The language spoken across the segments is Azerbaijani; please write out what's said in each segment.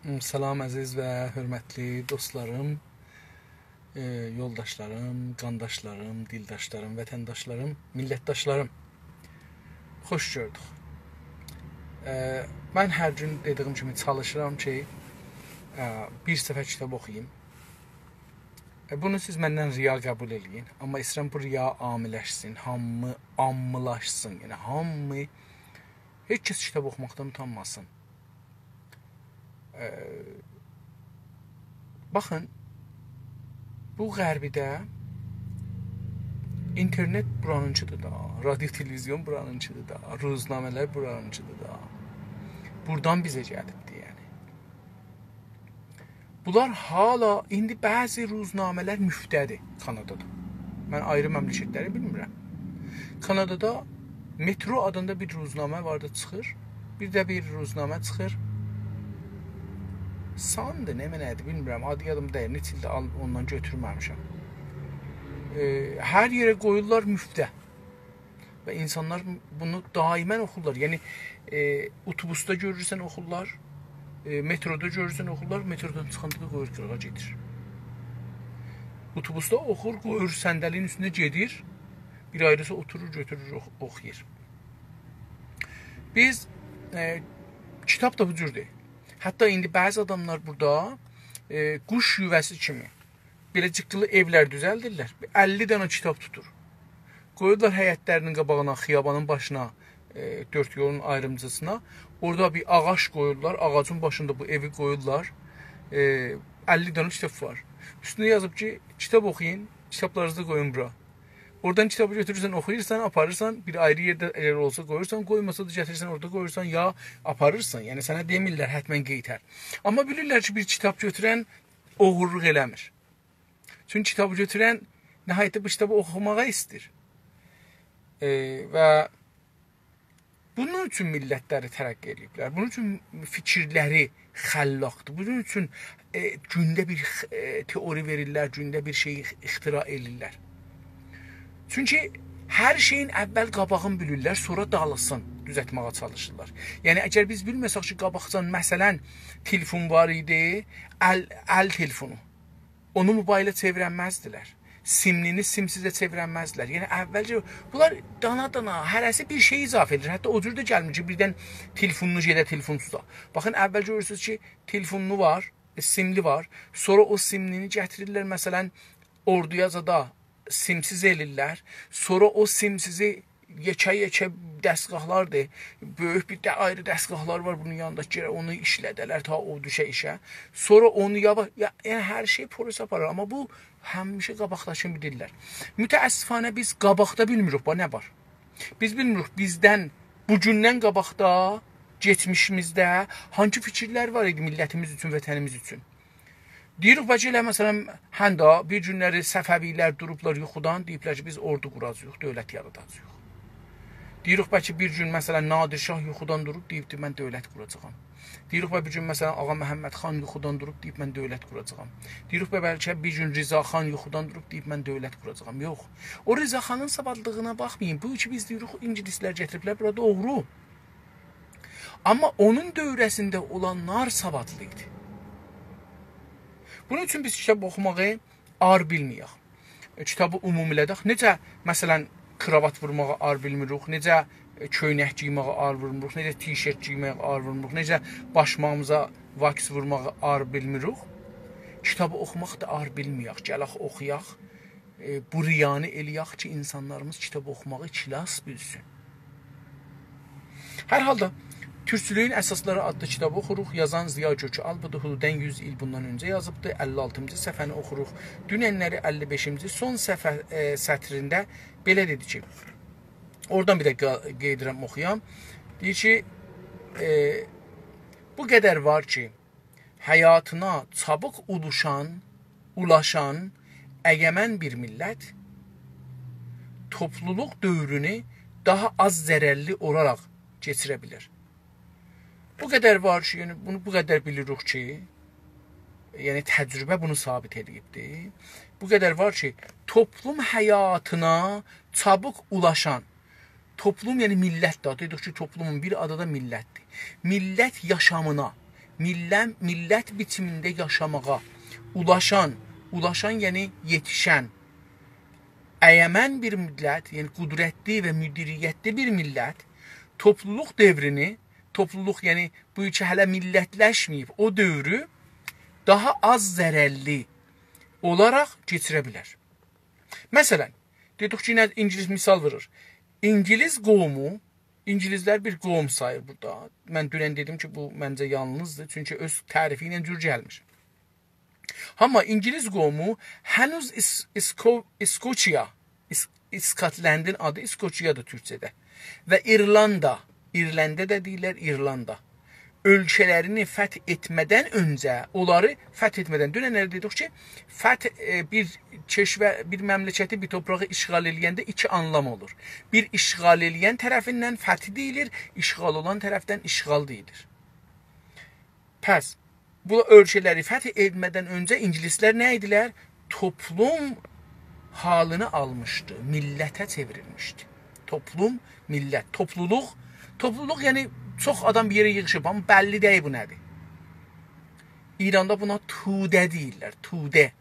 Salam əziz və hörmətli dostlarım, yoldaşlarım, qandaşlarım, dildaşlarım, vətəndaşlarım, millətdaşlarım. Xoş gördük. Mən hər gün dediyim kimi çalışıram ki, bir səfər kitab oxuyayım. Bunu siz məndən riya qəbul eləyin. Amma istəyirəm bu riya amiləşsin, hamı ammılaşsın. Yəni hamı, heç kəs kitab oxumaqdan utanmasın. Baxın, bu qərbidə internet buranınçıdır da, radio televizyon buranınçıdır da, ruznamələr buranınçıdır da. Buradan bizə gəlibdir yəni. Bunlar hala, indi bəzi ruznamələr müftədir Kanadada. Mən ayrı məmləkətləri bilmirəm. Kanadada Metro adında bir ruznamə vardı, çıxır. Bir də bir ruznamə çıxır. Sandı, nə mənədir, bilmirəm, adı yadım deyil, neçə ildə ondan götürməmişəm. Hər yerə qoyurlar müftə və insanlar bunu daimən oxurlar. Yəni, otobusda görürsən oxurlar, metroda görürsən oxurlar, metrodan çıxanda da qoyur qırağa gedir. Otobusda oxur, qoyur səndəliyin üstündə gedir, bir ayrısı oturur, götürür, oxuyur. Biz, kitab da bu cürdür. Hətta indi bəzi adamlar burada quş yuvəsi kimi belə cıqqılı evlər düzəldirlər. 50 dənə kitab tutur. Qoyurlar həyətlərinin qabağına, xiyabanın başına, dörd yolun ayrımcısına. Orada bir ağac qoyurlar. Ağacın başında bu evi qoyurlar. 50 dənə kitab var. Üstündə yazıb ki, kitab oxuyun, kitablarınızı qoyun bura. Oradan kitabı götürürsən, oxuyursan, aparırsan, bir ayrı yerdə əgər olsa qoyursan, qoymasa da gətirirsən, orada qoyursan, ya aparırsan. Yəni, sənə demirlər, hətmən qeytər. Amma bilirlər ki, bir kitab götürən oğurluq eləmir. Çünki kitabı götürən nəhayətdə bu kitabı oxumağa istir. Və bunun üçün millətləri tərəqqi ediblər. Bunun üçün fikirləri xəllaqdır. Bunun üçün gündə bir teori verirlər, gündə bir şeyi ixtira edirlər. Çünki hər şeyin əvvəl qabağını bilirlər, sonra dalısın düzətməyə çalışırlar. Yəni, əgər biz bilməsək ki, qabaqcan, məsələn, telefon var idi, əl telefonu. Onu mobilə çevirənməzdilər. Simlini simsizə çevirənməzdilər. Yəni, əvvəlcə, bunlar dana-dana, hərəsi bir şey izafə edir. Hətta o cür də gəlmir ki, birdən telefonunu gedə telefonsuza. Baxın, əvvəl görürsünüz ki, telefonunu var, simli var. Sonra o simlini gətirirlər, məsələn, orduya zada simsiz elirlər. Sonra o simsizi yekə-yekə dəstgahlardır. Böyük bir ayrı dəstgahlar var bunun yanındakı. Onu işlədələr ta o düşə işə. Sonra onu yəni hər şey polis aparır. Amma bu həmişə qabaqdaşını bilirlər. Mütəəssifانə biz qabaqda bilmirik. Nə var? Biz bilmirik bizdən, bugündən qabaqda, geçmişimizdə hangi fikirlər var idi millətimiz üçün, vətənimiz üçün. Deyirik, bəlkə elə, məsələn, həndə bir günləri Səfəvilər durublar yuxudan, deyiblər ki, biz ordu quracaq, dövlət yaradacaq. Deyirik, bəlkə bir gün, məsələn, Nadir Şah yuxudan durub, deyibdir, mən dövlət quracaqam. Deyirik, bir gün, məsələn, Ağa Məhəmməd xan yuxudan durub, deyib, mən dövlət quracaqam. Deyirik, bəlkə bir gün Rıza xan yuxudan durub, deyib, mən dövlət quracaqam. Yox, o Rıza xanın savadlığına baxmayın. Bu ki, biz deyirik, ingilislər gətiriblər, burada doğru. Amma onun dövrəsində olanlar savadlı idi. Bunun üçün biz kitab oxumağı ar bilməyək. Kitabı umumilədək. Necə, məsələn, kravat vurmağı ar bilmirik, necə köynək giyməyə ar vurmuruq, necə t-shirt giyməyə ar vurmuruq, necə başmağımıza vaks vurmağı ar bilmirik. Kitabı oxumaq da ar bilməyək. Gələk oxuyaq, bu riyanı eləyək ki, insanlarımız kitab oxumağı ikilas bilsin. Hər halda, Türkçülüyün əsasları adlı kitabı oxuruq. Yazan Ziya Gökü Albudu hududən 100 il bundan öncə yazıbdır. 56-cı səhifəni oxuruq. Dünənləri 55-ci son sətrində belə dedi ki, oradan bir də qeydirəm oxuyam. Deyir ki, bu qədər var ki, həyatına çabuk ulaşan əgəmən bir millət topluluq dövrünü daha az zərərli olaraq keçirə bilir. Bu qədər var ki, yəni bunu bu qədər bilirik ki, yəni təcrübə bunu sabit edibdir. Bu qədər var ki, toplum həyatına çabuk ulaşan, toplum yəni millət də, dedik ki, toplumun bir adı da millətdir. Millət yaşamına, millət biçimində yaşamağa ulaşan yəni yetişən, əyəmən bir millət, yəni qudrətli və müdiriyyətli bir millət, topluluq devrini, topluluq yəni bu ki hələ millətləşməyib, o dövrü daha az zərərli olaraq keçirə bilər. Məsələn, dedik ki, İngilis misal verir. İngilis qovumu, İngilizlər bir qovum sayır burada. Mən dünən dedim ki, bu məncə yanlızdır, çünki öz tərifi ilə cür gəlmir. Amma İngiliz qovumu hənuz İskoçya, İskotlandın adı İskoçyadır türkçədə və İrlanda, İrləndə də deyirlər İrlanda, ölkələrini fəth etmədən öncə, onları fəth etmədən, dünən elə dedik ki, fəth bir məmləkəti, bir toprağı işğal eləyəndə iki anlam olur. Bir işğal eləyən tərəfindən fəth deyilir, işğal olan tərəfdən işğal deyilir. Pəs, bu ölkələri fəth etmədən öncə ingilislər nə idilər? Toplum halını almışdı, millətə çevrilmişdi. Toplum, millət, topluluq yəni çox adam bir yerə yığışıb, amma bəlli deyil bu nədir. İranda buna tudə deyirlər, tudə.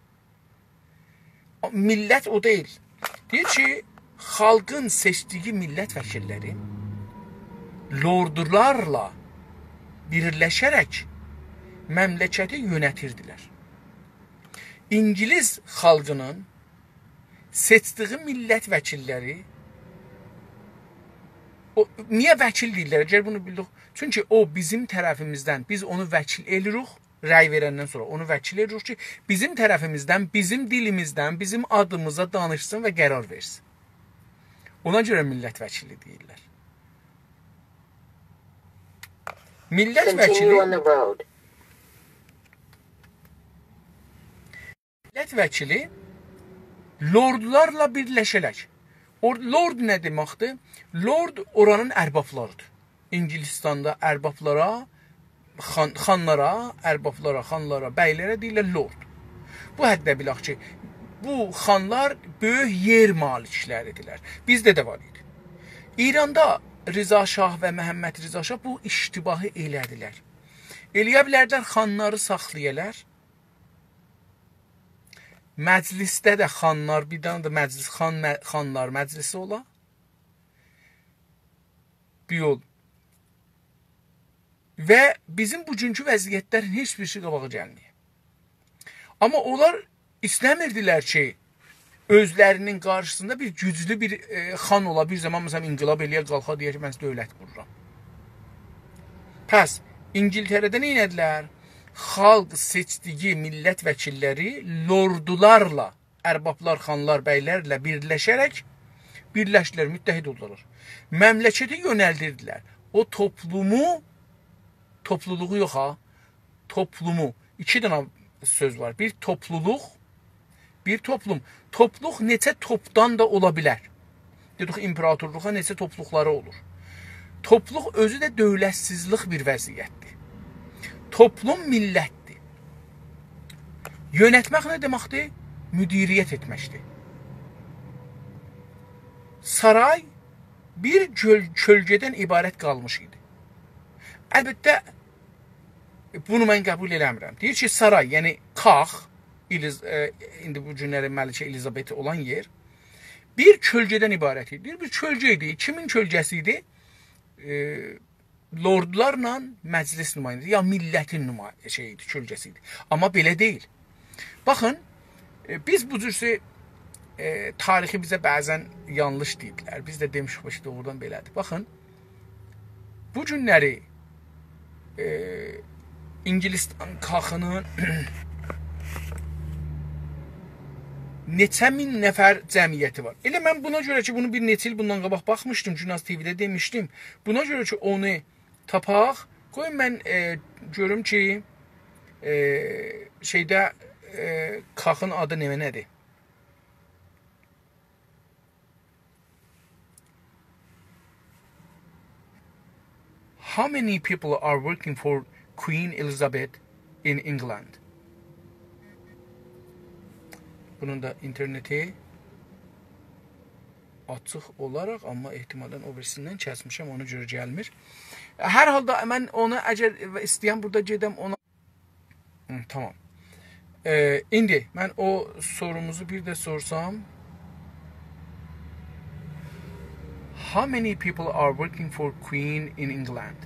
Millət o deyil. Deyir ki, xalqın seçdiyi millət vəkilləri lordularla birləşərək məmləkəti yönətirdilər. İngilis xalqının seçdiyi millət vəkilləri niyə vəkil deyirlər? Əgər bunu bildik. Çünki o bizim tərəfimizdən, biz onu vəkil edirik, rəy verəndən sonra onu vəkil edirik ki, bizim tərəfimizdən, bizim dilimizdən, bizim adımıza danışsın və qərar versin. Ona görə millət vəkili deyirlər. Millət vəkili lordlarla birləşərək. Lord nə deməkdir? Lord oranın ərbablarıdır. İngilistanda ərbablara, xanlara, bəylərə deyirlər lord. Bu həddə bilək ki, bu xanlar böyük yer malikləridirlər. Bizdə də var idi. İranda Rıza Şah və Məhəmməd Rıza Şah bu iştibahı elədilər. Eləyə bilərlər, xanları saxlayırlar. Məclisdə də xanlar, bir dənə də məclis, xanlar məclisi ola. Bir yol. Və bizim bugünkü vəziyyətlərin heç bir şey qabağa gəlməyir. Amma onlar istəmirdilər ki, özlərinin qarşısında bir güclü bir xan ola, bir zaman məsələn inqilab eləyə qalxa deyə ki, mən dövlət qururam. Pəs, İngiltərədə nə edilər? Xalq seçdiyi millət vəkilləri lordularla, ərbablar, xanlar, bəylərlə birləşdilər, müttəhid oldular. Məmləkəti yönəldirdilər. O topluluğu yox ha, toplumu, iki dənə söz var. Bir topluluq, bir toplum. Topluq neçə topdan da ola bilər. Dedik, imperatorluğa neçə topluqları olur. Topluq özü də dövlətsizlik bir vəziyyətdir. Toplum millətdir. Yönətmək nə deməkdir? Müdiriyyət etməkdir. Saray bir kölgədən ibarət qalmış idi. Əlbəttə, bunu mən qəbul eləmirəm. Deyir ki, saray, yəni Kax, indi bu günləri Məlikə Elizabeti olan yer, bir kölgədən ibarət idi. Bir kölgə idi. Kimin kölgəsi idi? Lordlarla məclis nümayəndə, ya millətin kölgəsi idi. Amma belə deyil. Baxın, biz bu cürsə tarixi bizə bəzən yanlış deyiblər. Biz də demişik ki, doğrudan belədir. Baxın, bu günləri İngilistan Kaxının neçə min nəfər cəmiyyəti var. Elə mən buna görə ki, bunu bir neçə il bundan qabaq baxmışdım, Cünaz TV-də demişdim. Buna görə ki, onu tapaq, qoyun mən görüm ki, Kaxın adı nədir? How many people are working for Queen Elizabeth in England? Bunun da interneti. açıq olaraq, amma ehtimalən o birisindən kəsmişəm, ona görə gəlmir. Hər halda mən onu əgər istəyən burada gedəm ona. Tamam. İndi mən o sorumuzu bir də sorsam. How many people are working for Queen in England?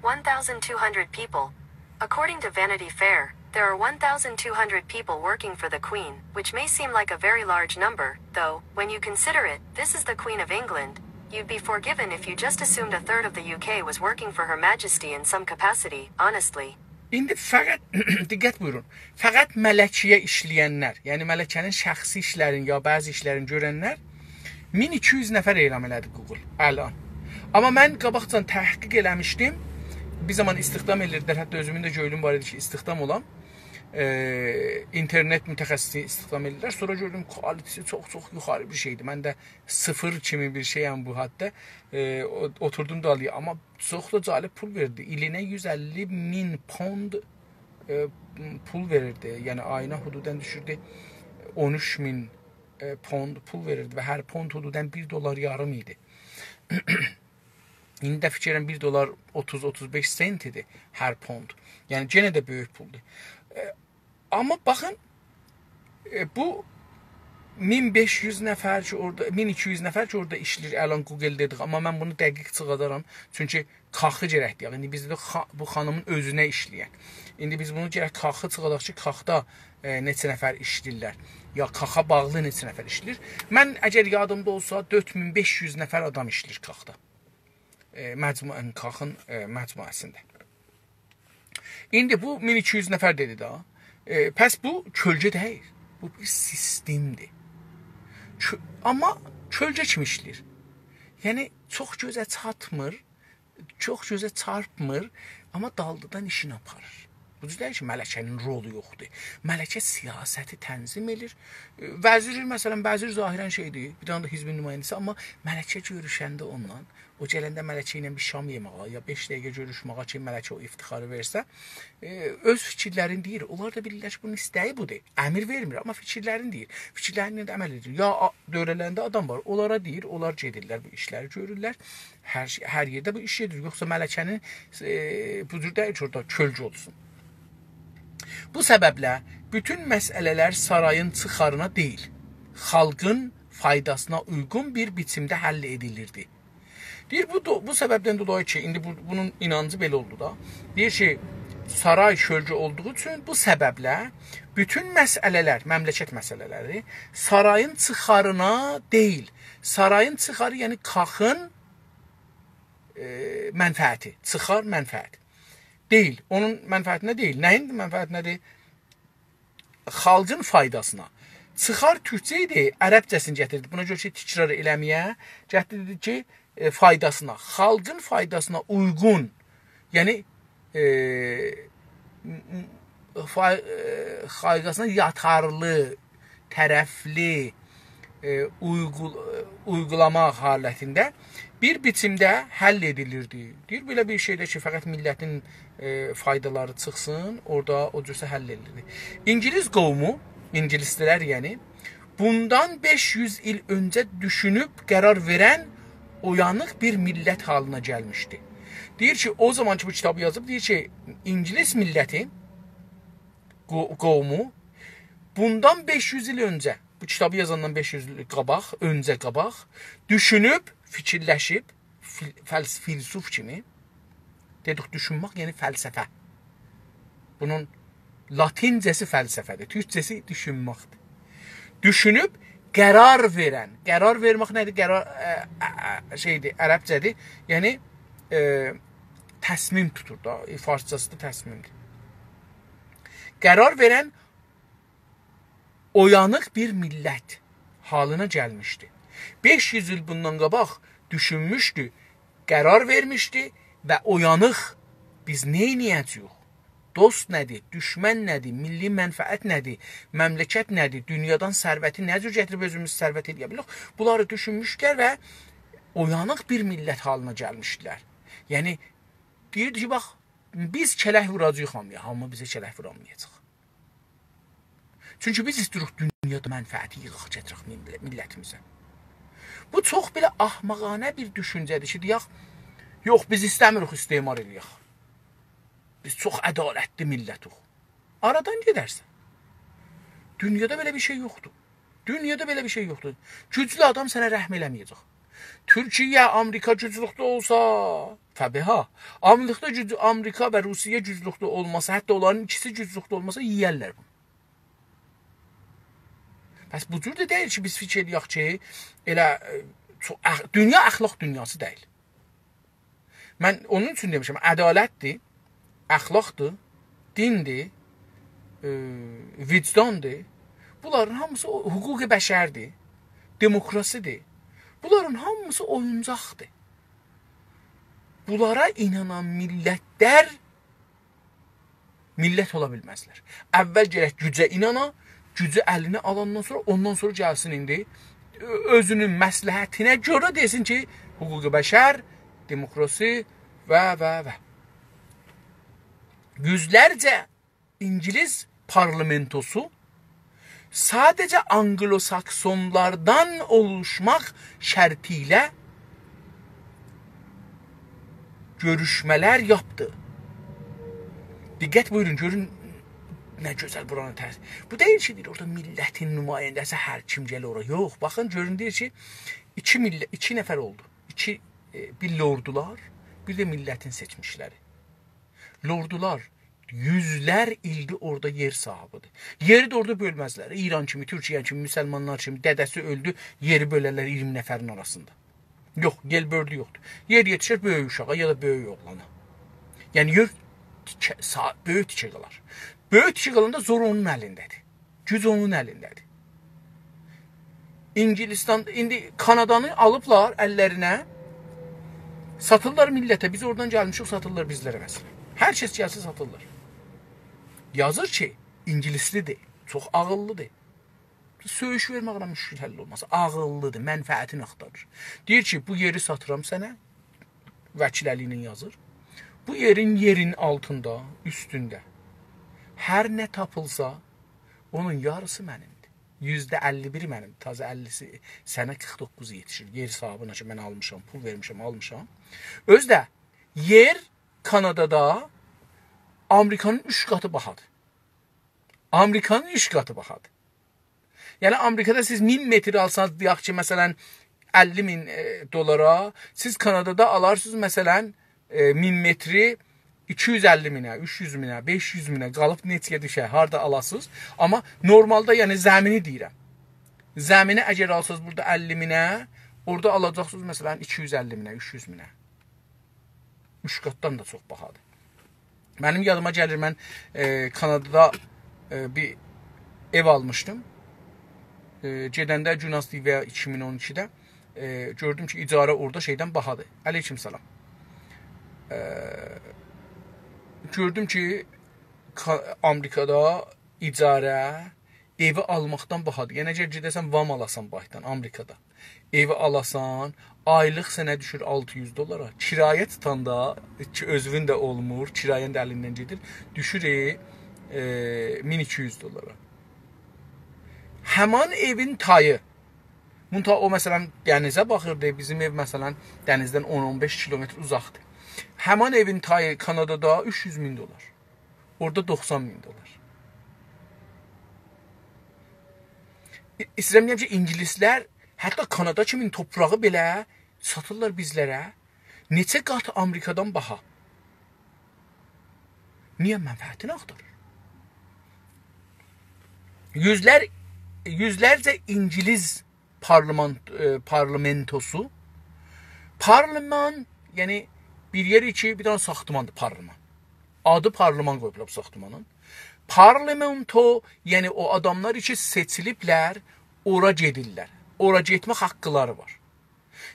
1,200 people. According to Vanity Fair, there are 1,200 people working for the Queen, which may seem like a very large number, though, when you consider it, this is the Queen of England. You'd be forgiven if you just assumed a third of the UK was working for Her Majesty in some capacity, honestly. İndi fəqət, diqqət buyurun, fəqət mələkiyə işləyənlər, yəni mələkənin şəxsi işlərini ya bəzi işlərini görənlər 1200 nəfər elan elədi Google, əlan. Amma mən qabaqcan təhqiq eləmişdim, bir zaman istihdam edirdilər, hətta özümün də göylüm var idi ki, istihdam olan, internet mütəxəssisi istihdam edirlər. Sonra gördüm kvalitesi çox yuxarı bir şeydi. Mən də sıfır kimi bir şeyəm bu haddə. Oturdum dalıya, amma çox da cəlib pul verdi. İlinə 150.000 pound pul verirdi. Yəni ayına hududən düşürdü 13.000 pound pul verirdi və hər pound hududən $1 idi. İndi də fikirəm $1 30-35 sent idi hər pound. Yəni yenə də böyük puldur. Amma baxın, bu 1500 nəfər ki orada, 1200 nəfər ki orada işləyir, əlan Google dedik. Amma mən bunu dəqiq çıxadaram. Çünki kaxı gərəkdir. İndi bizdə bu xanımın özünə işləyən. İndi biz bunu gərək kaxı çıxadaq ki, kaxda neçə nəfər işləyirlər. Ya kaxa bağlı neçə nəfər işləyir. Mən əgər yadımda olsa 4500 nəfər adam işləyir kaxda. Kaxın məcmuəsində. İndi bu 1200 nəfər dedi da. Pəs bu kölgə deyil. Bu bir sistemdir. Amma kölgə kimi işləyir. Yəni çox gözə çatmır, çox gözə çarpmır, amma daldıdan işini aparır. Bu deyil ki, mələkənin rolu yoxdur. Mələkə siyasəti tənzim edir. Vəzir, məsələn, vəzir zahirən şeydir, bir dənə də hizbin nümayəndəsi, amma mələkə görüşəndə ondan, o gələndə mələkə ilə bir şam yeməğa, ya 5 dəqiqə görüşməğa ki, mələkə o iftixarı versə, öz fikirlərini deyir. Onlar da bilirlər ki, bunun istəyi budur. Əmir vermir, amma fikirlərini deyir. Fikirlərini də əməl edir. Ya dövrələrində adam var, onlara deyir, onlar gedirlər, bu işləri görürlər. Hər yerdə bu iş gedir. Yoxsa mələkənin bu cür deyil ki, orada kölgə olsun. Bu səbəblə bütün məsələlər sarayın çıxarına deyil, xalqın faydasına uyğun bir biçimdə həll edilirdi. Deyir, bu səbəbdən dolayı ki, indi bunun inancı belə oldu da. Deyir ki, saray kölgə olduğu üçün bu səbəblə bütün məsələlər, məmləkət məsələləri sarayın çıxarına deyil. Sarayın çıxarı, yəni kaxın mənfəəti, çıxar mənfəət. Deyil, onun mənfəətinə deyil. Nəyin mənfəətinədir? Xalqın faydasına. Çıxar türkcə idi, ərəbcəsini gətirdi. Buna görə ki, təkrar eləməyə gətirdi ki, faydasına, xalqın faydasına uyğun, yəni faydasına yatarlı, tərəfli uygulamaq halətində bir biçimdə həll edilirdi. Deyir, belə bir şeydə ki, fəqət millətin faydaları çıxsın, orada o cürsə həll edilirdi. İngiliz qovmu, ingilislər yəni, bundan 500 il öncə düşünüb qərar verən oyanıq bir millət halına gəlmişdi. Deyir ki, o zaman ki, bu kitabı yazıb, deyir ki, İngiliz milləti, qovmu, bundan 500 il öncə, bu kitabı yazandan 500 il qabaq, öncə qabaq, düşünüb, fikirləşib, filsuf kimi, dedik, düşünmək, yəni fəlsəfə. Bunun latincəsi fəlsəfədir, türkcəsi düşünməkdir. Düşünüb, qərar verən, qərar vermək nədir? Qərar şeydir, ərəbcədir, yəni təsmim tutur da, farscası da təsmimdir. Qərar verən oyanıq bir millət halına gəlmişdi. 500 il bundan qabaq düşünmüşdü, qərar vermişdi və oyanıq biz neyniyəcəyik? Dost nədir, düşmən nədir, milli mənfəət nədir, məmləkət nədir, dünyadan sərvəti nə cür gətirib özümüz sərvət edə bilirik? Bunları düşünmüşlər və oyanıq bir millət halına gəlmişdilər. Yəni, deyirdi ki, bax, biz kələk vuracaq hamıya, hamı bizə kələk vuramayacaq. Çünki biz istirik dünyada mənfəəti yığaq gətirək millətimizə. Bu çox belə ahmaqanə bir düşüncədir ki, deyək, yox, biz istəmirik istemar eləyək. Biz çox ədalətli millətik. Aradan gedərsən. Dünyada belə bir şey yoxdur. Dünyada belə bir şey yoxdur. Güclü adam sənə rəhm eləməyəcək. Türkiyə, Amerika güclükdə olsa, təbii ha, Amerika və Rusiya güclükdə olmasa, hətta onların ikisi güclükdə olmasa yiyərlər bunu. Bəs bu cür də deyil ki, biz fikir eləyək ki, elə dünya əxlaq dünyası deyil. Mən onun üçün demişəm, ədalətdir, əxlaqdır, dindir, vicdandır. Bunların hamısı hüquq-i bəşərdir, demokrasidir. Bunların hamısı oyuncaqdır. Bunlara inanan millətlər millət ola bilməzlər. Əvvəl gərək gücə inana, gücü əlinə alandan sonra, ondan sonra gəlsin indi özünün məsləhətinə görə desin ki, hüquq-i bəşər, demokrasi və. Yüzlərcə İngiliz parlamentosu sadəcə Anglo-Saksonlardan oluşmaq şərti ilə görüşmələr yaptı. Diqqət buyurun, görün nə gözəl buranın tərsi. Bu deyil ki, orada millətin nümayəndəsi hər kim gəlir oraya. Yox, baxın, görün deyir ki, iki nəfər oldu. Bir lordular, bir də millətin seçmişləri. Lordular yüzlər ildir orada yer sahibidir. Yeri də orada bölməzlər. İran kimi, Türkiyə kimi, müsəlmanlar kimi dədəsi öldü, yeri bölərlər 20 nəfərin arasında. Yox, gel böldü yoxdur. Yer yetişir böyük uşağa ya da böyük oğlana. Yəni yer böyük tikə qalar. Böyük tikə qalanda zor onun əlindədir. Güc onun əlindədir. İngilistan, indi Kanadanı alıblar əllərinə, satırlar millətə. Biz oradan gəlmişik, satırlar bizlərə məsələn. Hər kəs gəlsə satırlar. Yazır ki, İngilislidir, çox ağıllıdır. Söyüş verməklə müşkül həll olmaz. Ağıllıdır, mənfəətini axtarır. Deyir ki, bu yeri satıram sənə, vəkil əli ilə yazır. Bu yerin altında, üstündə hər nə tapılsa, onun yarısı mənimdir. %51 mənimdir. Tazə 50-si sənə 49 yetişir. Yer sahibinə ki, mən almışam, pul vermişəm, almışam. Özdə yer Kanadada Amerikanın 3 qatı bahadır. Amerikanın 3 qatı bahadır. Yəni Amerikada siz 1000 metr alsanız, deyək ki, məsələn 50.000 dolara, siz Kanadada alarsınız məsələn 1000 metri 250.000-ə, 300.000-ə, 500.000-ə qalıb neçəyə düşər, harda alasınız. Amma normalda yəni zəmini deyirəm. Zəmini əgər alsanız burada 50.000-ə, orada alacaqsınız məsələn 250.000-ə, 300.000-ə. 3 qatdan da çox bahadır. Mənim yadıma gəlir, mən Kanadada bir ev almışdım. Gedəndə Günas TV 2012-də gördüm ki, icarə orada şeydən bahadır. Aleyküm salam. Gördüm ki, Amerikada icarə evi almaqdan bahadır. Yəni, əgər gedəsən, vam alasan baydan, Amerikada. Evi alasan, aylıq sənə düşür 600 dolara. Kirayə tutanda, ki, özünün də olmur, kirayən də əlindən gedir, düşür 1200 dolara. Həman evin tayı, o məsələn dənizə baxırdı, bizim ev məsələn dənizdən 10-15 kilometr uzaqdır. Həman evin tayı Kanadada 300.000 dolar. Orada 90.000 dolar. İstəyirəm deyəm ki, İngilislər hətta Kanada kimin toprağı belə satırlar bizlərə. Neçə qat Amerikadan baha. Niyə mənfəətini axtarır? Yüzlərcə İngiliz parlamentosu, parlament, yəni bir yeri ki, bir dənə saxtımandır parlament. Adı parlament qoyublar bu saxtımanın. Parlamento, yəni o adamlar ki seçiliblər, ora gedirlər. Ora getmə haqqıları var.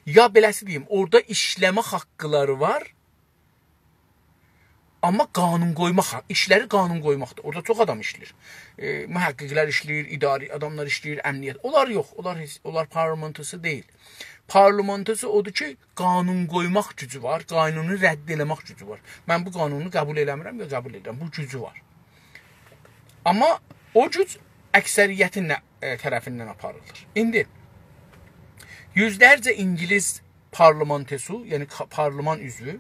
Ya beləsi deyim, orada işləmə haqqıları var. Amma qanun qoymaq, işləri qanun qoymaqdır. Orada çox adam işləyir. Mühəqqqiqlər işləyir, idari adamlar işləyir, əmniyyət. Onlar yox, onlar parlamentosu deyil. Parlamentosu odur ki, qanun qoymaq gücü var, qanunu rədd eləmək gücü var. Mən bu qanunu qəbul eləmirəm ya qəbul edirəm, bu gücü var. Amma o güc əksəriyyətin tərəfindən aparılır. İndi yüzlərcə İngilis parlamentosu, yəni parlament üzvü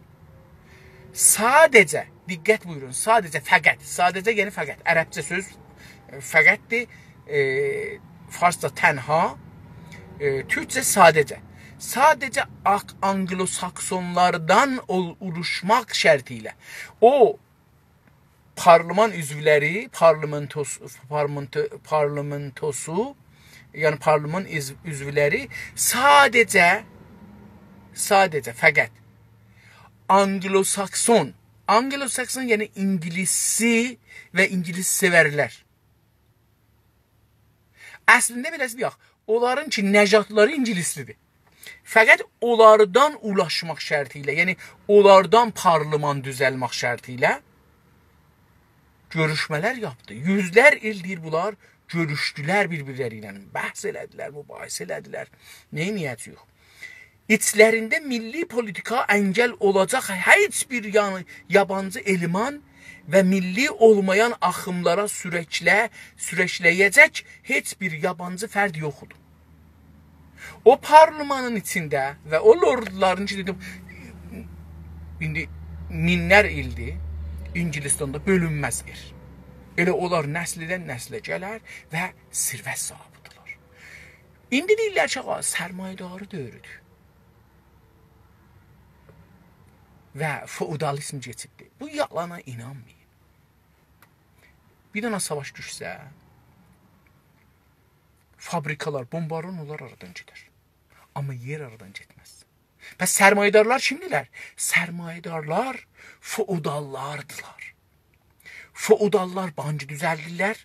sadəcə, diqqət buyurun, sadəcə yəni fəqət, ərəbcə söz fəqətdir, farsca tənha, türkcə sadəcə Anglo-Saksonlardan oluşmaq şərti ilə o parlament üzvləri, parlamentosu, yəni parlament üzvləri sadəcə fəqət Anglo-Sakson yəni İngilisi və İngilis sevərlər. Əslində beləsi yox. Onların ki, nəcatları İngilislidir. Fəqət onlardan ulaşmaq şərti ilə, yəni onlardan parlament düzəlmək şərti ilə görüşmələr yaptı. Yüzlər ildir bunlar görüşdülər bir-birləri ilə. Bəhs elədilər, mübahisə elədilər. Nəyə niyyət yox? İçlərində milli politika əngəl olacaq heç bir yabancı eleman və milli olmayan axımlara sürəkləyəcək heç bir yabancı fərd yoxdur. O parlamanın içində və o lordların ki, dedim, indi minlər ildir İngilistanda bölünməzdir. Elə onlar nəslidən nəslə gələr və sirvət sahibidirlər. İndi deyirlər ki, sərmayedarı dövrüdür. Və feodalizm keçibdir. Bu yalana inanmayın. Bir dənə savaş düşsə, fabrikalar, bombardımanlar aradan gedər. Amma yer aradan getməz. Bəs sərmayedarlar kimdirlər? Sərmayedarlar feodallardılar. Feodallar bancı düzəldirlər.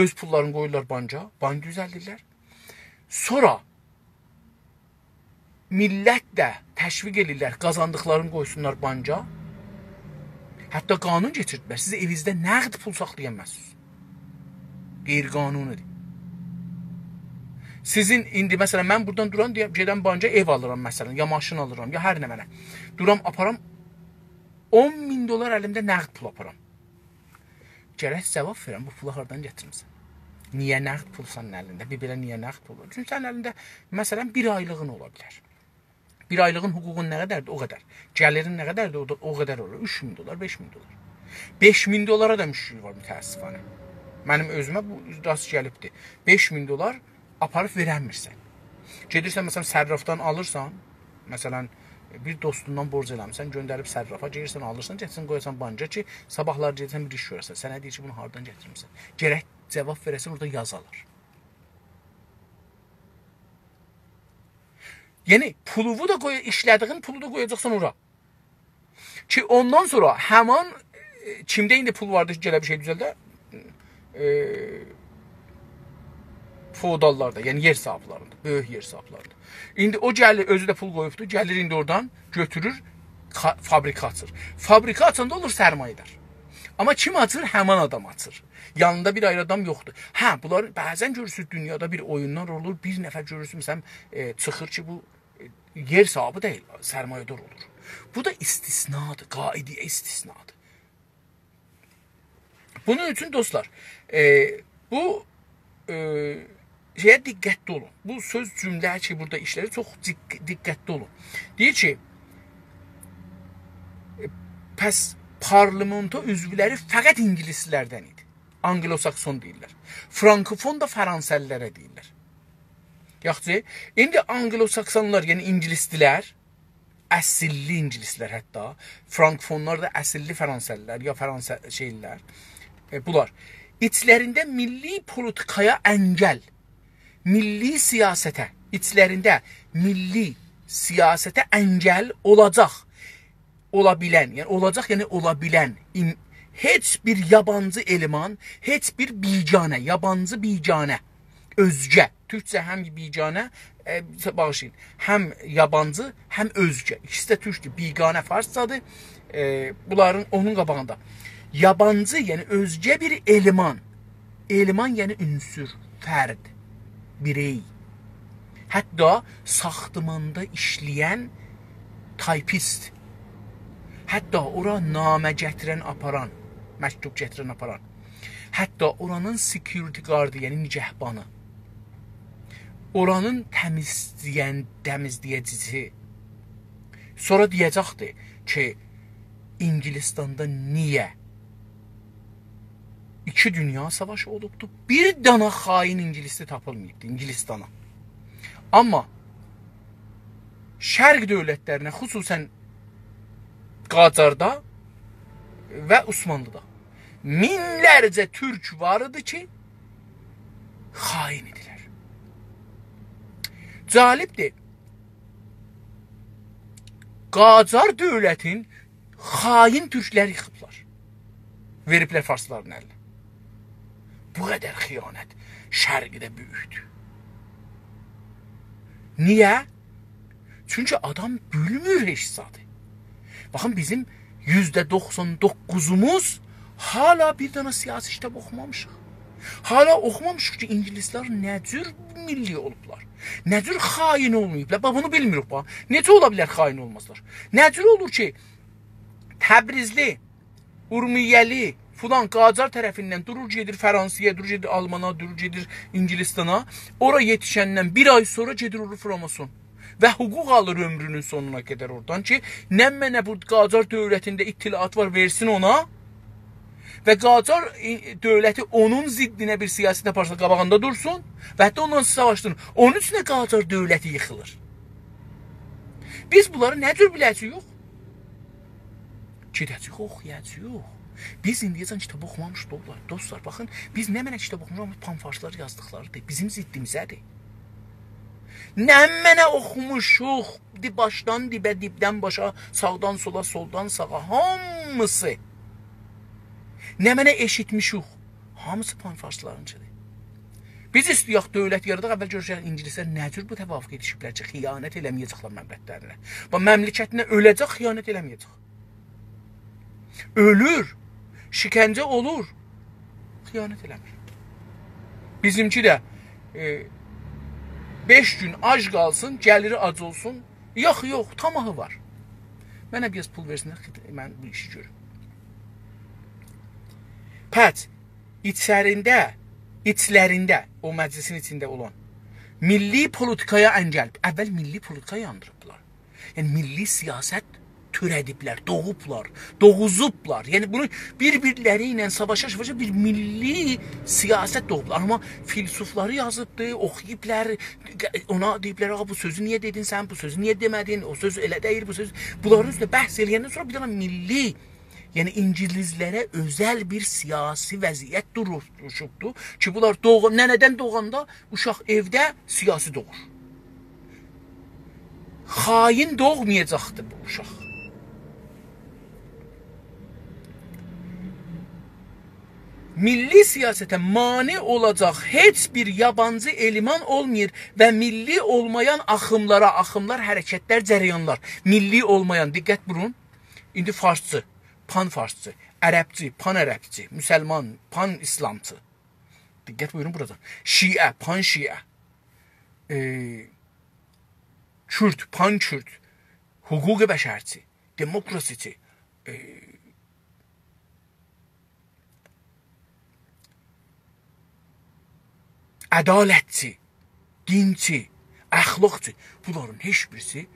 Öz pullarını qoyurlar banca, bancı düzəldirlər. Sonra millət də təşviq edirlər, qazandıqlarını qoysunlar banca. Hətta qanun keçirdilər. Siz evinizdə nəqd pul saxlayamazsınız. Qeyri-qanunudur. Sizin indi məsələn mən buradan duran gedən banca ev alıram məsələn, ya maşın alıram, ya hər nə mənə. Duram aparam 10.000 dolar əlimdə nəqd pul aparam. Gərək cavab verəm, bu pulu hardan gətirmisən? Niyə nəqd pul sənin əlində? Bir belə niyə nəqd pul olur? Çünki sənin əlində məsələn bir aylığın ola bilər. Bir aylığın hüququn nə qədərdir? O qədər. Gəlirin nə qədərdir? O qədər olur. 3.000 dolar, 5.000 dolar. 5.000 dolara da müşkül var mütəəssifانه. Mənim özümə bu rast gəlibdir. 5.000 dolar aparıb verəmirsən. Gedirsən məsələn sərrafdan alırsan, məsələn bir dostundan borc eləmirsən, göndərib sərrafa, gəlirsən alırsan, getsən qoyasan banca ki, sabahlar gəlsən bir iş görəsən. Sənə deyir ki, bunu hardan gətirmisən? Gərək cavab verəsən, orada yazılır. Yəni puluvu da işlədiyin pulu da qoyacaqsan ora. Ki ondan sonra həman kimdə indi pul vardı ki, gələ bir şey düzəldə? Feodallarda, yəni yer sahiblərində, böyük yer sahiblərində. İndi o gəlir, özü də pul qoyubdur, gəlir indi oradan götürür, fabrika açır. Fabrika açanda olur sərmayedar. Amma kim açır? Həman adam açır. Yanında bir ayrı adam yoxdur. Hə, bunlar bəzən görürsünüz dünyada bir oyunlar olur, bir nəfər görürsünüz, çıxır ki, bu yer sahibi deyil, sərmayedar olur. Bu da istisnadır, qaidiyə istisnadır. Bunun üçün dostlar, bu şeyə diqqətli olun. Bu söz cümlə ki, burada işləri çox diqqətli olun. Deyir ki, pəs parlamento üzvləri fəqət ingilislərdən idi. Anglo-Sakson deyirlər. Frankofon da fransəlilərə deyirlər. Yaxşı, indi Anglo-Saksonlar, yəni ingilisdilər, əsilli ingilislər hətta, frankofonlar da əsilli fransəlilər, ya fransa şeylər, bunlar. İçlərində milli politikaya əngəl, milli siyasətə, içlərində milli siyasətə əngəl olacaq, ola bilən, yəni olacaq, yəni ola bilən heç bir yabancı eleman, heç bir biganə, yabancı biganə, özgə, türkcə həm biganə, bağışlayın, həm yabancı, həm özgə, ikisi də türkdür, biganə farscadır, bunların onun qabağında. Yabancı, yəni özgə bir eleman, yəni ünsür, fərd, birey, hətta saxtımanda işləyən taypist, hətta ora namə gətirən aparan, məktub gətirən aparan, Hətta oranın security guardı, yəni nigəhbanı, oranın təmizləyicisi sonra deyəcəkdir ki, İngilistanda niyə 2 dünya savaşı olubdu, bir dana xain İngilisli tapılmayıbdı İngilistana. Amma şərq dövlətlərinə, xüsusən Qacarda və Osmanlıda minlərcə türk var idi ki, xain idilər. Cəlibdir. Qacar dövlətin xain türkləri yıxıblar. Veriblər farsların əlinə. Bu qədər xiyanət şərqdə böyükdür. Niyə? Çünki adam bilmir heç zadı. Baxın, bizim %99'umuz hala bir dana siyasi kitab oxumamışıq. Hala oxumamışıq ki, İngilislər nə cür milli olublar. Nə cür xain olmayıblar. Bunu bilmirik. Necə ola bilər xain olmazlar? Nə cür olur ki, Təbrizli, Urmiyyəli, filan Qacar tərəfindən durur gedir Fransaya, durur gedir Almana, durur gedir İngilistana. Ora yetişəndən bir ay sonra gedir olur Framason. Və hüquq alır ömrünün sonuna qədər oradan ki, nə mənə bu Qacar dövlətində ittilaat var versin ona və Qacar dövləti onun ziddinə bir siyasət aparsa qabağında dursun və hətta ondan savaşdırın. Onun üçün də Qacar dövləti yıxılır. Biz bunları nə cür biləcəyik? Gedəcəyik, oxuyacağıq. Biz indiyəcən kitab oxumamış dostlar. Baxın, biz nə mənə kitab oxumuşuz, amma pamfarslar yazdıqlarıdır. Bizim ziddimizədir. Nə mənə oxumuşuq, başdan dibə, dibdən başa, sağdan sola, soldan sağa, hamısı. Nə mənə eşitmişuq, hamısı panfarslarıncadır. Biz istəyək dövlət yaradaq, əvvəl görəcək İngilislər nə cür bu təvafuq edişiblər ki, xiyanət eləməyəcəklər məmləkətlərinə. Məmləkətinə öləcək, xiyanət eləməyəcək. Ölür, şikəncə olur, xiyanət eləmir. Bizimki də 5 gün ac qalsın, gəliri ac olsun. Yox, tamahı var. Mənə biraz pul versinlər, mən bu işi görüm. Pət, içlərində, o məclisin içində olan milli politikaya əngəl. Əvvəl milli politika yandırıblar. Yəni, milli siyasət törədiblər, doğuzublar. Yəni, bunu bir-birləri ilə savaşa bir milli siyasət doğublar. Amma filsufları yazıbdır, oxuyublar, ona deyiblər, bu sözü niyə dedin sən, bu sözü niyə demədin, o söz elə deyir, bu söz. Bunların üstündə bəhs eləyəndən sonra bir dana milli, yəni İngilizlərə özəl bir siyasi vəziyyət duruşubdur ki, bunlar nənədən doğanda uşaq evdə siyasi doğur. Xain doğmayacaqdır bu uşaq. Milli siyasətə mane olacaq heç bir yabancı eleman olmayır və milli olmayan axımlar, hərəkətlər, cərəyanlar. Milli olmayan, diqqət burun, indi farsçı, pan-farsçı, ərəbçi, pan-ərəbçi, müsəlman, pan-islamçı. Diqqət buyurun buradan. Şiə, pan-şiə, Kürt, pan-Kürt, hüquq-i bəşərçi, demokrasiçi, ədalətçi, dinçi, əxlaqçı, bunların heç birisi,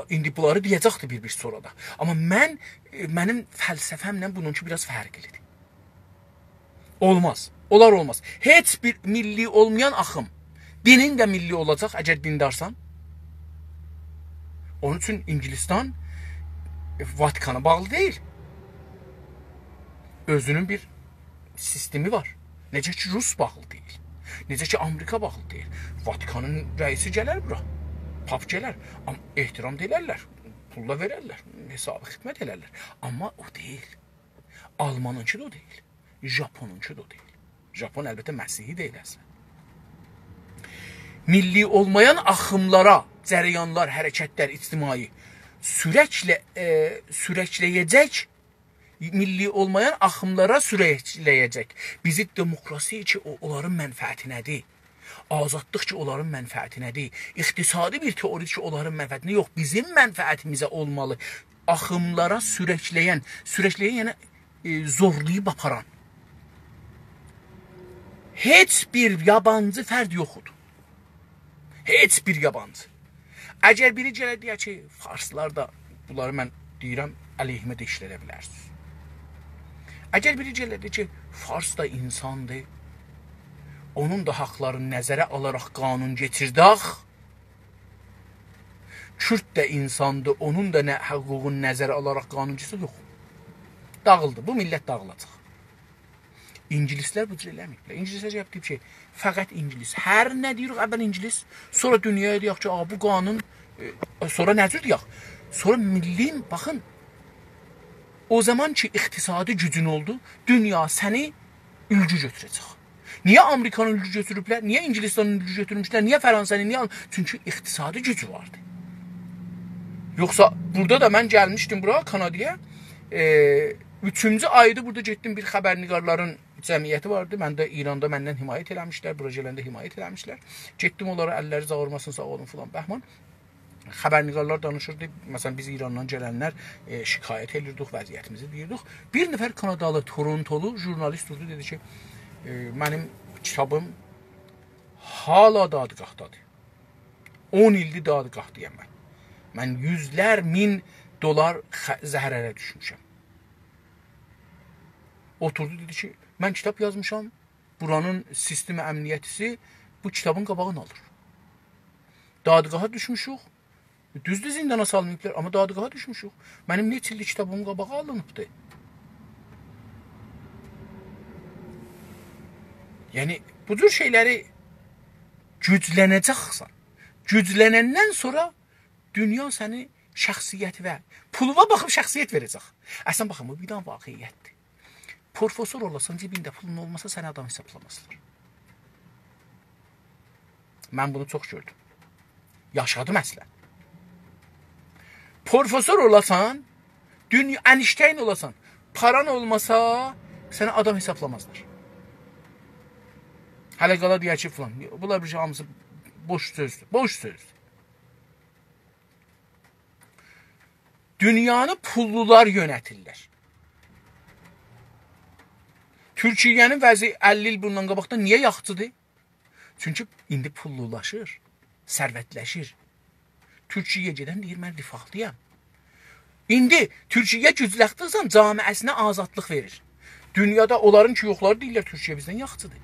indi bunları deyəcəkdir bir sonra da. Amma mənim fəlsəfəmlə bununki biraz fərqlidir. Olmaz, olmaz. Heç bir milli olmayan axım, dinin də milli olacaq, əgər dindarsan. Onun üçün İngilistan Vatikana bağlı deyil. Özünün bir sistemi var. Necə ki, Rus bağlı deyil. Necə ki, Amerika bağlı deyil. Vatikanın rəisi gələr bura. Pap gələr. Amma ehtiram deyərlər. Pulla verərlər. Hesabı xidmət edərlər. Amma o deyil. Almanınki də o deyil. Japonunki də o deyil. Japon əlbəttə Məsihi deyil əslən. Milli olmayan axımlara, cərəyanlar, hərəkətlər, ictimai sürəkləyəcək, milli olmayan axımlara sürəkləyəcək. Bizi demokrasi ki, onların mənfəətinədir. Azadlıq ki, onların mənfəətinədir. İqtisadi bir teori ki, onların mənfəətinə yox, bizim mənfəətimizə olmalı. Axımlara sürəkləyən yəni zorlayıb aparan. heç bir yabancı fərd yoxdur. Heç bir yabancı. Əgər biri gələ deyək ki, farslar da, bunları mən deyirəm, əleyhimə də işlədə bilərsiniz. Əgər biri gələ deyək ki, fars da insandır, onun da haqlarını nəzərə alaraq qanun getirdək, Kürt də insandır, onun da hüququnu nəzərə alaraq qanun getirdək, yox. Dağıldı, bu millət dağılacaq. İngilislər bu cür eləməyiblər. İngilislər cavab deyib ki, fəqət ingilis. Hər nə deyirik, əvvəl ingilis, sonra dünyaya deyək ki, bu qanun, sonra nə cür deyək? Sonra millin, baxın, o zaman ki, iqtisadi gücün oldu, dünya səni ülgü götürəcək. Niyə Amerikanın ülgü götürüblər? Niyə İngilistanın ülgü götürmüşlər? Niyə Fransanın? Niyə? Çünki iqtisadi gücü vardı. Yoxsa burada da mən gəlmişdim bura, Kanadaya. 3-cü ayda burada getdim, bir xəbərnigarların cəmiyyəti vardı. Mən də İranda məndən himayət eləmişlər, bura gələndə himayət eləmişlər. Getdim onlara, əlləri zağırmasın, sağ olun filan, bəhman. Xəbərnigarlar danışırdı. Məsələn, biz İrandan gələnlər şikayət edirdik, vəziyyətimizi deyirdik. Bir nəfər Kanadalı, Torontolu jurnalist durdu, dedi ki, mənim kitabım hala dadgahdadır. 10 ildir dadgahdayam mən. Mən yüzlər min dolar zəhərərə düşmüşəm. Oturdu, dedi ki, mən kitab yazmışam, buranın sistemi əmniyyətisi bu kitabın qabağını alır. Dadgaha düşmüşük, düzdür zindana salmayıblar, amma dadgaha düşmüşük. Mənim neçə illik kitabımın qabağı alınıbdır. Yəni, bu cür şeyləri güclənəcəksən. Güclənəndən sonra dünya səni şəxsiyyət və puluna baxıb şəxsiyyət verəcək. Əslən, baxın, bu bir daha vaqiyyətdir. Profesör olasan, cibində pulun olmasa səni adam hesablamazlar. Mən bunu çox gördüm. Yaşadım əslən. Profesör olasan, Einstein olasan, paran olmasa səni adam hesablamazlar. Hələ qala deyək ki, filan. Bunlar bir şey hamısı boş sözdür. Boş sözdür. Dünyanı pullular yönətirlər. Türkiyənin vəzi 50 il bundan qabaqda niyə yaxçıdır? Çünki indi pullulaşır, sərvətləşir. Türkiyəyə gedən deyir, mən rifaqlıyam. İndi Türkiyə gücləkdirsən, camiəsinə azadlıq verir. Dünyada onların ki, yoxları deyirlər, Türkiyə bizdən yaxçıdır.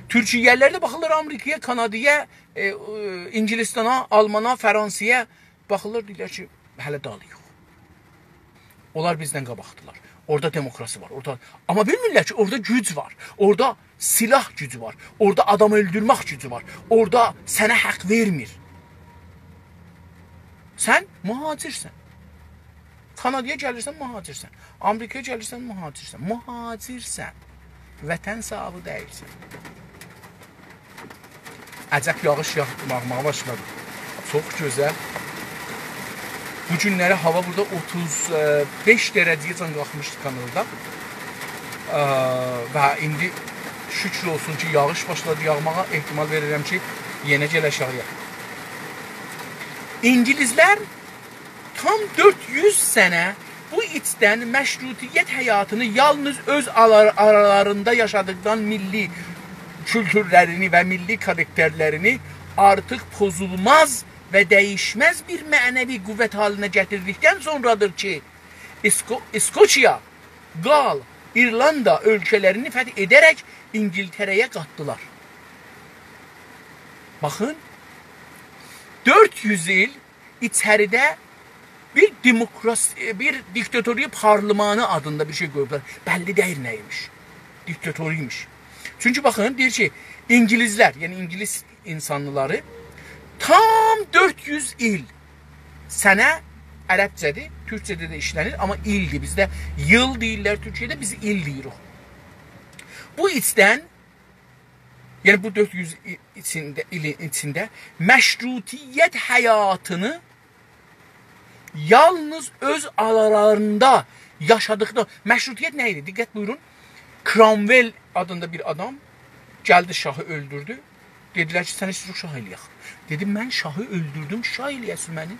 Türkiyələr də baxırlar Amerikaya, Kanadaya, İngilistana, Almana, Fransaya baxırlar, deyirlər ki, hələ dalı yox. Onlar bizdən qabaqdılar. Orada demokrasi var. Amma bilmirlər ki, orada güc var. Orada silah gücü var. Orada adam öldürmək gücü var. Orada sənə haqq vermir. Sən mühacirsən. Kanadaya gəlirsən, mühacirsən. Amerikaya gəlirsən, mühacirsən. Mühacirsən. Vətən sahibi deyilsən. Əcəb yağış yağmağa başladı. Çox gözəl. Bu günləri hava burada 35 dərəcəyə can qalxmışdı Kanadada. Və indi şükür olsun ki, yağış başladı yağmağa. Ehtimal verirəm ki, yenə gəl aşağıya. İngilizlər tam 400 sənə bu içdən məşrutiyyət həyatını yalnız öz aralarında yaşadıqdan milli kültürlərini və milli karakterlərini artıq pozulmaz və dəyişməz bir mənəvi qüvvət halinə gətirdikdən sonradır ki, İskoçya, Gal, İrlanda ölkələrini fəth edərək İngiltərəyə qatdılar. Baxın, 400 il içəridə bir diktatoriya parlamanı adında bir şey qoyublar. Bəlli deyir nəymiş. Diktatoriymiş. Çünki baxın, deyir ki, İngilizlər, yəni İngilis insanlıları tam 400 il sənə ərəbcədir, türkcədə də işlənir, amma ildir. Bizdə yıl deyirlər Türkiyədə, biz il deyirik. Bu içdən, yəni bu 400 ilin içində məşrutiyyət həyatını yalnız öz aralarında yaşadıqda, məşrutiyyət nə idi? Diqqət buyurun, Cromwell adında bir adam gəldi, şahı öldürdü. Dedilər ki, səni siz şah eləyək. Dedim, mən şahı öldürdüm, şah eləyəsin məni.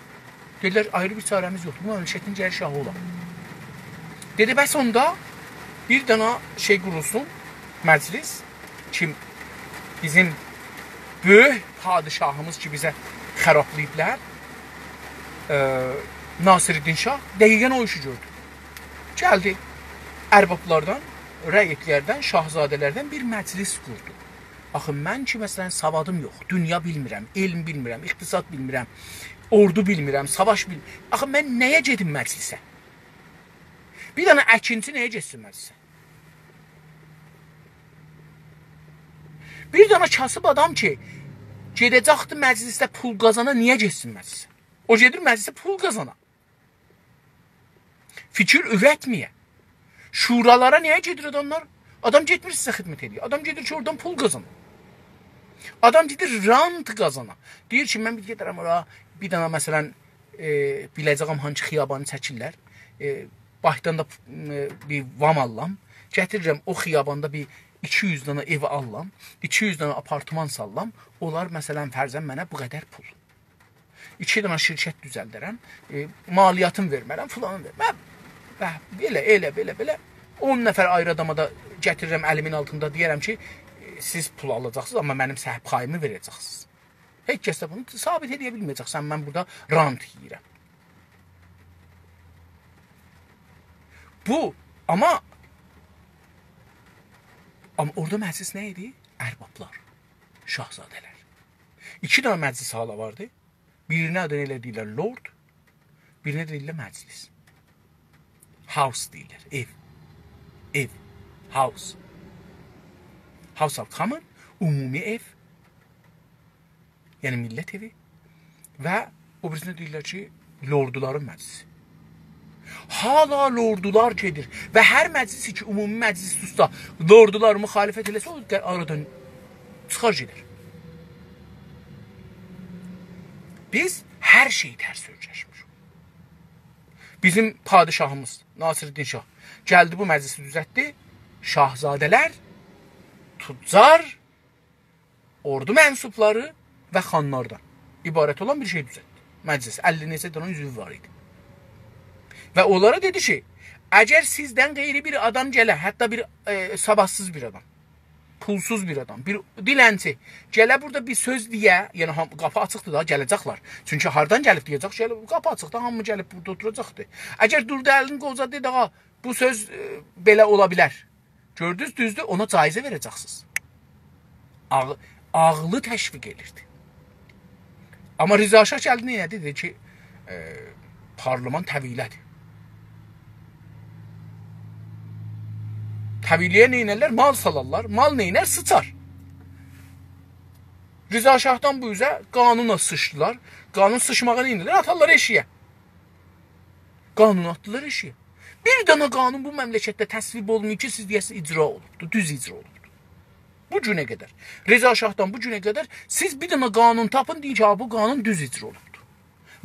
Dedilər, ayrı bir çarəmiz yoxdur, bu məmləkətin gəlir şahı olar. Dedi, bəs onda bir dana şey qurulsun, məclis, Kim? Bizim böyük padişahımız ki bizə xərablayıblar. Nasiruddin Şah dəqiqən o işi gördü. Gəldi ərbablardan, rəiyyətlərdən, şahzadələrdən bir məclis qurdu. Axı mən ki, məsələn, savadım yox, dünya bilmirəm, elm bilmirəm, iqtisad bilmirəm, ordu bilmirəm, savaş bilmirəm. Axı mən nəyə gedim məclisə? Bir dənə əkinçi nəyə getsin məclisə? Bir dənə kasıb adam ki, gedəcəkdi məclisdə pul qazana, niyə getsin məclisə? O gedir məclisə pul qazana. Fikir üretməyə. Şuralara niyə gedir adamlar? Adam getmir sizə xidmət edir. Adam gedir ki, oradan pul qazana. Adam gedir rant qazana. Deyir ki, mən bir gedirəm ora, bir dənə məsələn, biləcəyəm hangi xiyabanı çəkirlər. Başdan da bir vam allam. Gətirirəm o xiyabanda bir 200 dənə ev allam. 200 dənə apartman sallam. Onlar məsələn fərzən mənə bu qədər pul. 2 dənə şirkət düzəldərəm. Maliyyatını vermərəm, filanı vermərəm. Və belə. 10 nəfər ayrı adama da gətirirəm əlimin altında deyərəm ki, siz pul alacaqsınız, amma mənim səhv payımı verəcəksiniz. Heç kəs də bunu sabit edə bilməyəcəksən, mən burada rant yiyirəm. Bu, amma orada məclis nə idi? Ərbablar, şahzadələr. 2 dənə məclis hala vardı. Birinə adı elə deyirlər lord, birinə deyirlər məclis. House deyirlər, ev, house. House of Commons, ümumi ev, yəni millət evi və o birisində deyirlər ki, lorduların məclisi. Hala lordular gedir və hər məclisi ki, ümumi məclis tutsa, lordular müxalifət eləsə, o aradan çıxar gedir. Biz hər şeyi tərs ölçəşmişik. Bizim padişahımız, Nasiruddin Şah, gəldi bu məclisi düzəltdi, şahzadələr, tüccar, ordu mənsubları və xanlardan ibarət olan bir şey düzəltdi. Məclis 50 neçə dənə üzvü var idi. Və onlara dedi ki, əgər sizdən qeyri bir adam gələ, hətta bir sabahsız bir adam, pulsuz bir adam, bir dilənçi gələ burada bir söz deyə, yəni qapı açıqdır da, gələcəklər. Çünki hardan gəlib deyəcək, qapı açıqdır, hamı gəlib burada oturacaqdır. Əgər durdu əlini qoza dedi, ağa, bu söz belə ola bilər. Gördünüz, düzdür, ona caizə verəcəksiniz. Ağlı təşviq edirdi. Amma Rıza Şah gəldi, nə dedi ki, parlament təvilədir. Təviliyə neynərlər? Mal salarlar. Mal neynər? Sıçar. Rıza Şahdan bu üzə qanuna sıçdılar. Qanun sıçmağa neynərlər? Atarlar eşiyə. Qanun atdılar eşiyə. Bir dənə qanun bu məmləkətdə təsvib olmuyor ki, siz deyəsiniz icra olubdur, düz icra olubdur. Bu günə qədər. Rıza Şahdan bu günə qədər siz bir dənə qanun tapın, deyin ki, bu qanun düz icra olubdur.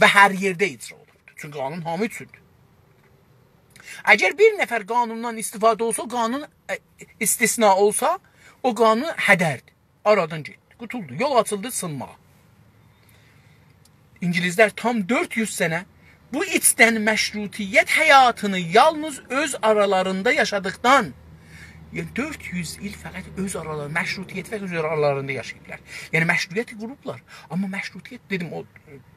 Və hər yerdə icra olubdur. Çünki qanun hamı üçündür. Əgər bir nəfər qanundan istifadə olsa, qanun istisna olsa, o qanun hədərdir. Aradan getdi, qutuldu, yol açıldı sınmağa. İngilislər tam 400 sənə bu içdən məşrutiyyət həyatını yalnız öz aralarında yaşadıqdan, yəni 400 il fəqət öz aralarında, məşrutiyyət və öz aralarında yaşayıblar. Yəni məşrutiyyəti qurublar. Amma məşrutiyyət dedim, o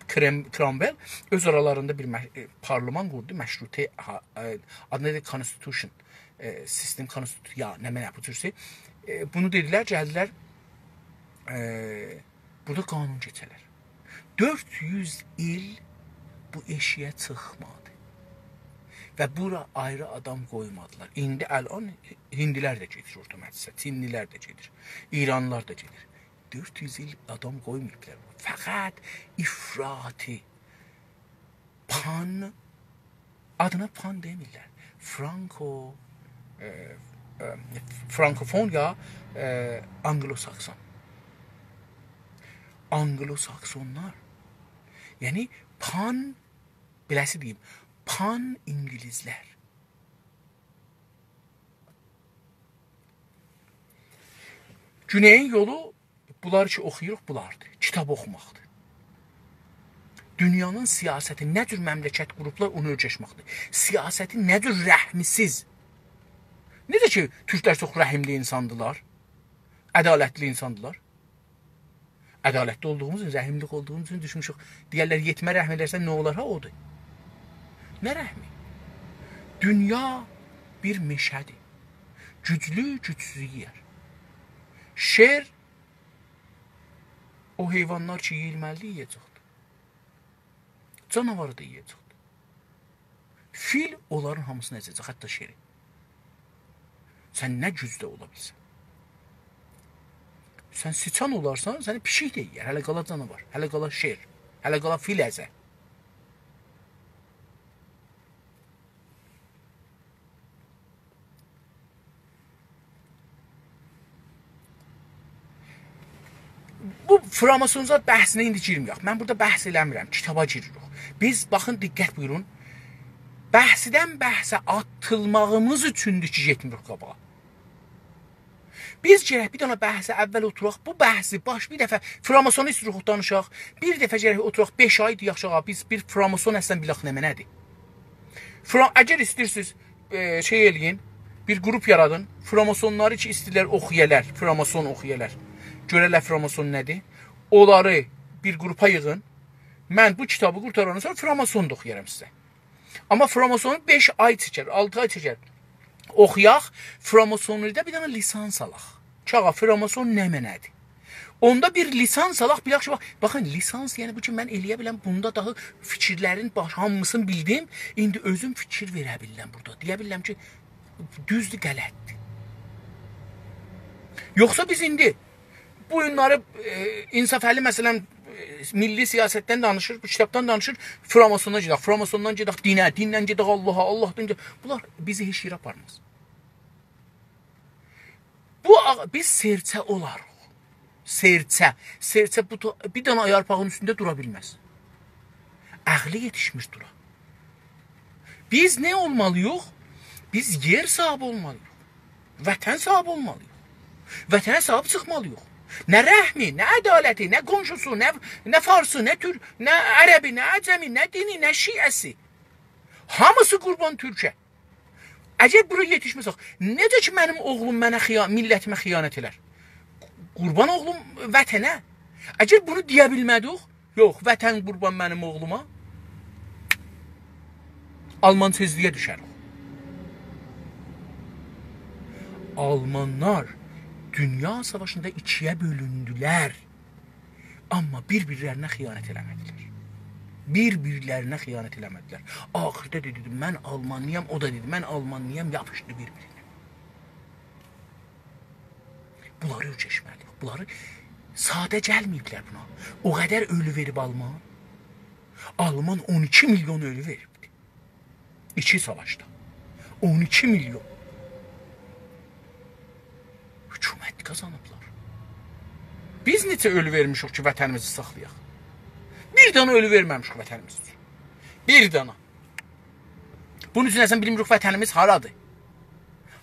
Cromwell öz aralarında bir parlament qurdu, məşruti, adı nədir? Constitution, System Constitution, ya nə bu cürsə. Bunu dedilər, gəldilər, burada qanun keçələr. 400 il bu eşiyə çıxmadı. Və bura ayrı adam qoymadılar. İndi əlan hindilər də gedir orta məclisə, çinlilər də gedir, İranlılar da gedir. 400 il adam qoymayıblar. Fəqət ifrati pan, adına pan demirlər. Frankofon ya Anglo-Sakson. Anglo-Saksonlar. Yəni pan, beləsi deyim, pan İngilizlər. Güneyin yolu, bunlar ki oxuyuruq, bulardır. Kitab oxumaqdır. Dünyanın siyasəti nə cür məmləkət qurublar, onu ölçəşməkdir. Siyasəti nə cür rəhmisiz. Necə ki, türklər çox rəhimli insandılar. ədalətli insandılar. Ədalətli olduğumuz üçün, rəhimli olduğumuz üçün düşmüşük. Deyərlər, yetmə rəhm edərsən nə olar? Ha, odur. Nə rəhmi? Dünya bir meşədir. Güclü, gücsüzü yeyər. Şer o heyvanlar ki, yeyilməli yeyəcəkdir. Canavarı da yeyəcəkdir. Fil onların hamısını ezəcək, hətta şeri. Sən nə gücdə ola bilsən? Sən siçan olarsan, səni pişik də yeyər. Hələ qala canavar, hələ qala şer, hələ qala fil əzə. Bu Framasonzad bəhsinə indi girməyək. Mən burada bəhs eləmirəm, kitaba giririk. Biz, baxın, diqqət buyurun, bəhsdən bəhsə atılmağımız üçündür ki, getmirik qabağa. Biz gərək bir dana bəhsə əvvəl oturaq, bu bəhsi bir dəfə Framasonu istirik danışaq, bir dəfə gərək oturaq, 5 ay deyək, biz bir Framason əslən bilək nədir? Əgər istəyirsiniz, şey eləyin, bir qrup yaradın, Framasonları ki, istəyirlər oxuyələr, Framason oxuyələr. Görələr Framason nədir? Onları bir qrupa yığın. Mən bu kitabı qurtarandan sonra Framason da oxuyaram sizə. Amma Framasonu 5 ay çəkər, 6 ay çəkər. Oxuyaq, Framasonluda bir dənə lisans alaq. Çağa, Framason nə mənədir? Onda bir lisans alaq, bilək ki, baxın, lisans, yəni bu ki, mən eləyə biləm, bunda daha fikirlərin hamısını bildim, indi özüm fikir verə biləm burada. Deyə biləm ki, düzdür, qələtdir. Yoxsa biz indi bu günləri İnsafəli məsələn milli siyasətdən danışır, bu kitabdan danışır, Framasondan gedək, Framasondan gedək dinə, dindən gedək Allaha, Allahdan gedək. Bunlar bizi heç yerə aparmaz. Biz serçə olarıq. Serçə. Serçə bir dana ayarpağın üstündə dura bilməz. Əqli yetişmiş dura. Biz nə olmalıyıq? Biz yer sahibi olmalıyıq. Vətən sahibi olmalıyıq. Vətənə sahib çıxmalıyıq. Nə rəhmi, nə ədaləti, nə qonşusu, nə farsı, nə tür, nə ərəbi, nə əcəmi, nə dini, nə şiəsi. Hamısı qurban Türkə. Əgər bura yetişməsək, necə ki mənim oğlum mənə millətimə xiyanət elər? Qurban oğlum vətənə. Əgər bunu deyə bilmədik, yox, vətən qurban mənim oğluma, Almansizliyə düşərik. Almanlar dünya savaşında ikiyə bölündülər. Amma bir-birlərinə xiyanət eləmədilər. Bir-birlərinə xiyanət eləmədilər. Axırda dedi, mən Almanlıyam, o da dedi, mən Almanlıyam, yapışdı bir-birinə. Bunları ölçəşməliyik. Bunları sadə gəlməyiblər buna. O qədər ölü verib Alman. Alman 12 milyon ölü veribdi. İki savaşda. 12 milyon. Hükümət qazanıblar. Biz neçə ölü vermişik ki, vətənimizi saxlayaq? Bir dana ölü verməmişik vətənimiz üçün. Bir dana. Bunun üçün əsən bilmirik vətənimiz haradır?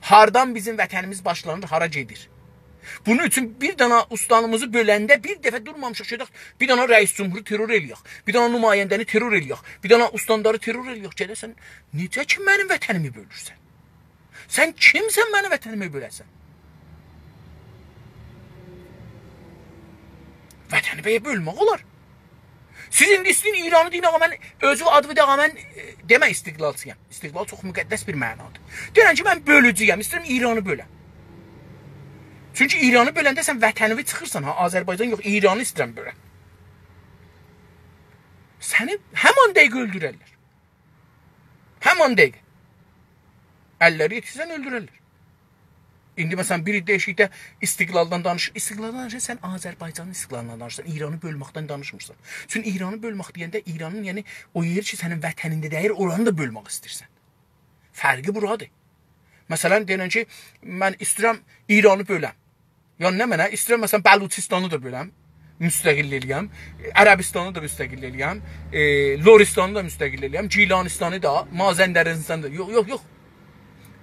Hardan bizim vətənimiz başlanır, hara gedir? Bunun üçün bir dana ustanımızı böləndə bir dəfə durmamışıq ki, bir dana rəis cumhuru terror eləyək, bir dana nümayəndəni terror eləyək, bir dana ustandarı terror eləyək. Gedəsən, necə ki mənim vətənimi bölürsən? Sən kimsən mənim vətənimi böləsən? Vətəni bəyə bölmək olar. Siz indi istəyin İranı deyin, ağa mən özü adı da, ağa mən demə istiqlalçıyam. İstiqlal çox müqəddəs bir mənadır. Deyirəm ki, mən bölücüyəm, istəyirəm İranı böləm. Çünki İranı böləndə sən vətənini çıxırsan, ha, Azərbaycan yox, İranı istəyirəm böləm. Səni həman dəqiqə öldürərlər. Həman dəqiqə. Əlləri yetirsən öldürərlər. İndi məsələn bir deşikdə istiqlaldan danışır. İstiqlaldan danışır, sən Azərbaycanın istiqlalından danışırsan, İranı bölməkdən danışmırsan. Çünki İranı bölmək deyəndə İranın, yəni o yer ki, sənin vətənində deyir, oranı da bölmək istəyirsən. Fərqi buradır. Məsələn, deyirəm ki, mən istəyirəm İranı böləm. Yəni nə mənə? İstəyirəm məsələn Bəluçistanı da böləm, müstəqil eləyəm, Ərəbistanı da müstəqil eləyəm, Loristanı da müstəqil eləyəm, Gilanistanı da, Mazəndəristanı da. Yox, yox, yox.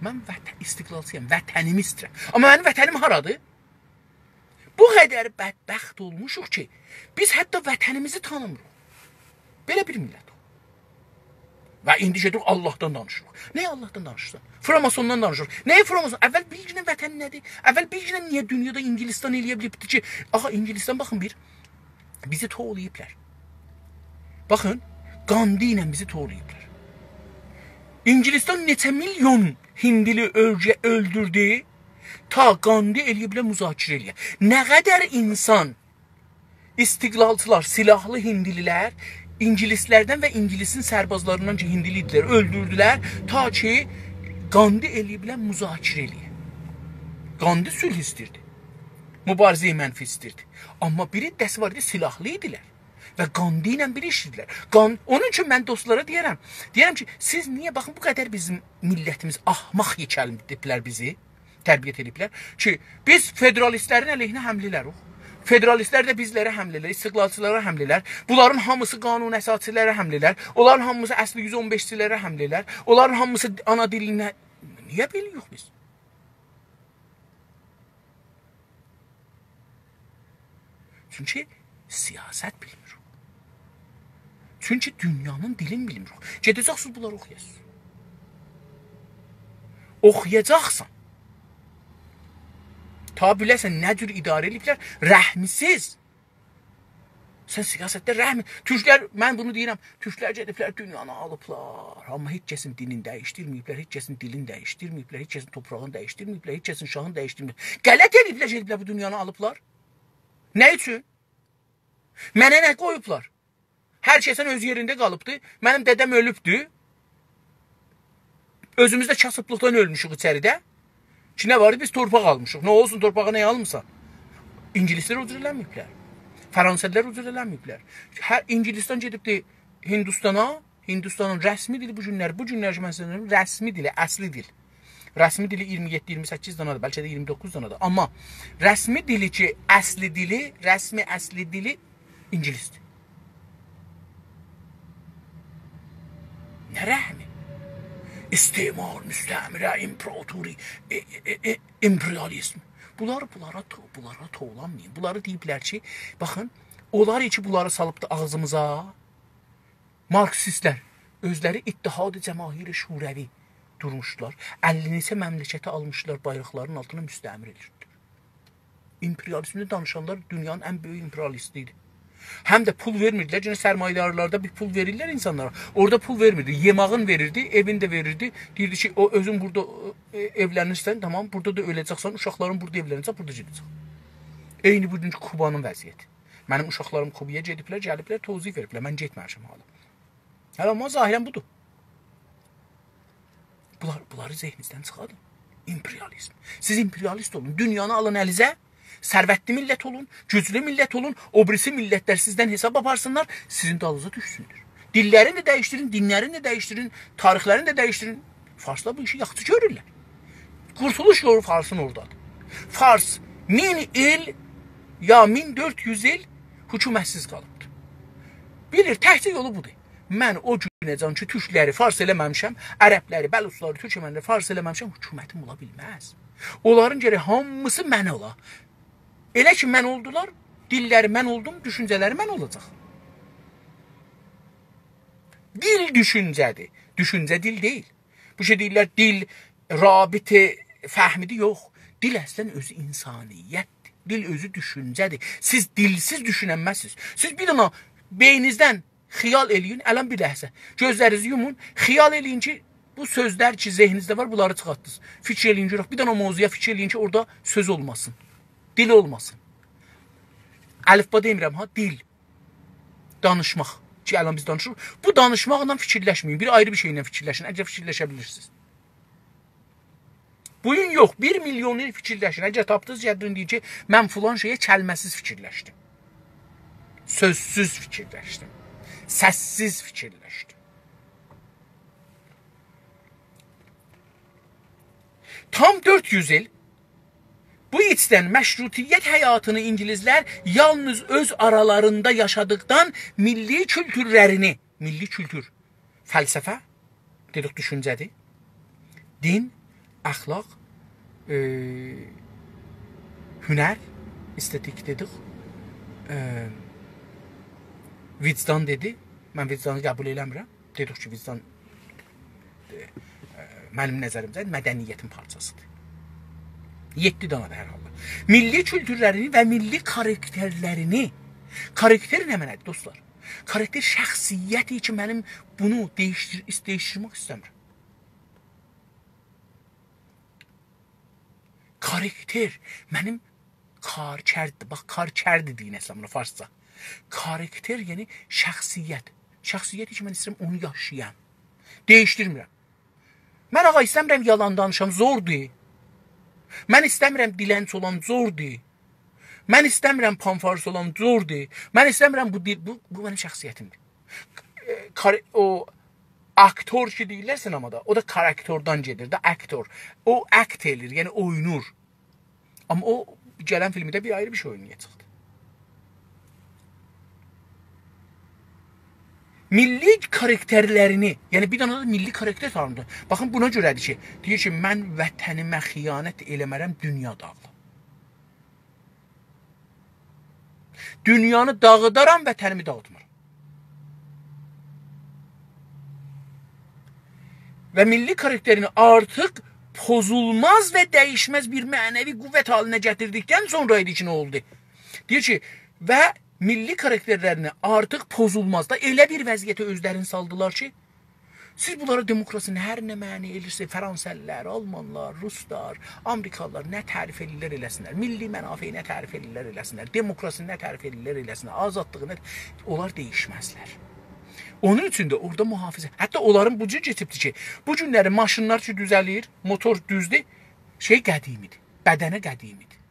Mən istiqlalçıyam, vətənimi istəyirəm. Amma mənim vətənim haradır? Bu qədər bədbəxt olmuşuq ki, biz hətta vətənimizi tanımırıq. Belə bir millət. Və indi gedirik Allahdan danışırıq. Nəyə Allahdan danışırsan? Framasondan danışırıq. Nəyə Framason? Əvvəl bilginə vətən nədir? Əvvəl bilginə niyə dünyada İngilistan eləyə bilibdir ki? Aha, İngilistan baxın bir, bizi toğlayıblar. Baxın, Gandhi ilə bizi toğlayıblar. İngilistan neçə milyon hindili öldürdü, ta Gandhi eləyiblər müzakirə eləyə. Nə qədər insan, istiqlalçılar, silahlı hindililər, İngilislərdən və İngilisin sərbazlarından ki, hindilidirlər, öldürdülər, ta ki, Gandhi eləyiblər müzakirə eləyə. Gandhi sülh istirdi. Mübarizəyi mənfi istirdi. Amma biri dəsi var idi, silahlı idilər. Və Gandhi ilə biri işlədilər. Onun üçün mən dostlara deyərəm ki, siz niyə, baxın, bu qədər bizim millətimiz ahmaq yekəlmidiblər bizi, tərbiyyət ediblər ki, biz federalistlərin əleyhinə həmlilərik. Federalistlər də bizlərə həmlələr, istiqlalçılara həmlələr. Bunların hamısı qanun əsasçılara həmlələr. Onların hamısı əsli 115-çilərə həmlələr. Onların hamısı ana dilinə... Niyə biliyoruz biz? Çünki siyasət bilmirik. Çünki dünyanın dilini bilmirik. Gedəcəksiniz, bunları oxuyasınız. Oxuyacaqsan. Ta biləsən nə cür idarə ediblər, rəhmisiz. Sən siyasətdə rəhmi... Türklər, mən bunu deyirəm, Türklər gediblər, dünyanı alıblar. Amma heç kəsin dinini dəyişdirməyiblər, heç kəsin dilini dəyişdirməyiblər, heç kəsin toprağını dəyişdirməyiblər, heç kəsin şahını dəyişdirməyiblər. Qələt ediblər, gediblər bu dünyanı alıblar. Nə üçün? Mənə nə qoyublar? Hər kəsən öz yerində qalıbdı. Mənim dədəm ölübdü. Özümüzdə kasıblıqdan ölmüşük içəridə. Ki, nə var? Biz torpaq almışıq. Nə olsun, torpağa nə almışsa? İngilislər ucur eləməyiblər. Fransızlar ucur eləməyiblər. İngilistan gedibdi Hindistana. Hindistanın rəsmi dili bu günlər ki, mən sizə rəsmi dili, əsli dil. Rəsmi dili 27-28 danadır, bəlkə də 29 danadır. Amma rəsmi dili ki, əsli dili, rəsmi əsli dili İngilisdir. Nə rəhmi? İstimar, müstəmirə, imperatori, imperializm. Bunlara toğlanmayın. Bunları deyiblər ki, baxın, onlar ki, bunları salıbdı ağzımıza. Marksistlər, özləri İttihad-ı Cəmahiri Şurəvi durmuşlar. 50 neçə məmləkəti almışlar, bayraqların altına müstəmir edirdilər. İmperializmini danışanlar dünyanın ən böyük imperialisti idi. Həm də pul vermirdilər. Yine sərmayedarlarda bir pul verirlər insanlara. Orada pul vermirdi. Yemağın verirdi, evin də verirdi. Deyirdi ki, o özün burada evlənirsən, tamam, burada da öləcəksən, uşaqların burada evlənəcək, burada gedəcək. Eyni bugünkü Kubanın vəziyyəti. Mənim uşaqlarım Kubaya gediblər, gəliblər, tozif veriblər. Mən getməmişəm hala. Hələ amma zahirən budur. Bunları zehninizdən çıxadın. İmperializm. Siz imperialist olun. Dünyanı alın əlinizə. Sərvətli millət olun, güclü millət olun, o birisi millətlər sizdən hesab aparsınlar, sizin dalınıza düşsünlər. Dillərini də dəyişdirin, dinlərini də dəyişdirin, tarixlərini də dəyişdirin. Farslar bu işi yaxşı görürlər. Qurtuluş yolu Farsın oradadır. Fars 1000 il ya 1400 il hökumətsiz qalıbdır. Bilir, təhcə yolu budur. Mən o günəcən ki, türkləri fars eləməmişəm, ərəbləri, bəlusları, türkmənləri fars eləməmişəm, hökumətim ola bilməz. Onların gərək hamısı mən ola. Elə ki, mən oldular, dilləri mən oldum, düşüncələri mən olacaq. Dil düşüncədir. Düşüncə dil deyil. Bu şey deyirlər, dil, rabiti, fəhmidi yox. Dil əslən özü insaniyyətdir. Dil özü düşüncədir. Siz dilsiz düşünənməzsiniz. Siz bir dana beyninizdən xiyal eləyin, ələn bir ləhsə. Gözlərinizi yumun, xiyal eləyin ki, bu sözlər ki, zehninizdə var, bunları çıxartdınız. Fikir eləyin ki, bir dana mövzuya fikir eləyin ki, orada söz olmasın. Dil olmasın. Əlifba demirəm, ha, dil. Danışmaq. Ki, ələn biz danışırıq. Bu danışmaqla fikirləşməyin. Bir ayrı bir şeylə fikirləşin. Əgər fikirləşə bilirsiniz. Bugün yox. 1 milyon il fikirləşin. Əgər tapdınız, gədirin deyir ki, mən filan şeyə kəlməsiz fikirləşdim. Sözsüz fikirləşdim. Səssiz fikirləşdim. Tam 400 il bu içdən məşrutiyyət həyatını İngilizlər yalnız öz aralarında yaşadıqdan milli kültürlərini, milli kültür, fəlsəfə, dedik düşüncədir, din, əxlaq, hünər, estetik dedik, vicdan dedi, mən vicdanı qəbul eləmirəm, dedik ki, vicdan mənim nəzərimdə mədəniyyətin parçasıdır. 7 danadır hər halda. Milli kültürlərini və milli karakterlərini. Karakter nə mənədir dostlar? Karakter şəxsiyyəti ki, mənim bunu dəyişdirmək istəmirəm. Karakter mənim karkərdir. Bax, karkərdir deyin əslamına farsca. Karakter yəni şəxsiyyət. Şəxsiyyət ki, mən istəyirəm onu yaşayam. Dəyişdirmirəm. Mən ağa istəmirəm yalan danışam, zordur. Mən istəmirəm dilənç olan, zordur. Mən istəmirəm panfars olan, zordur. Mən istəmirəm bu mənim şəxsiyyətimdir. O aktor ki deyirlər sinemada, o da karakterdan gedir, da aktor. O act edir, yəni oynur. Amma o gələn filmdə bir ayrı bir şey oynayacaqdı. Milli karakterlərini, yəni bir dənə də milli karakter tanımdır. Baxın buna görədir ki, deyir ki, mən vətənimə xiyanət eləmərəm, dünya dağılır. Dünyanı dağıdaram, vətənimi dağıtmaram. Və milli karakterini artıq pozulmaz və dəyişməz bir mənəvi qüvvət haline gətirdikdən sonra idi ki, nə oldu? Deyir ki, və milli karakterlərini artıq pozulmaz da elə bir vəziyyətə özlərini saldılar ki, siz bunlara demokrasini hər nə məni elirsə, Fransəllər, Almanlar, Ruslar, Amerikalılar nə tərif edirlər eləsinlər, milli mənafeyi nə tərif edirlər eləsinlər, demokrasini nə tərif edirlər eləsinlər, azadlığı nə, onlar dəyişməzlər. Onun üçün də orada mühafizə, hətta onların bu cür keçibdir ki, bu günləri maşınlar ki düzəlir, motor düzdür, şey qədimidir, bədənə qədimidir.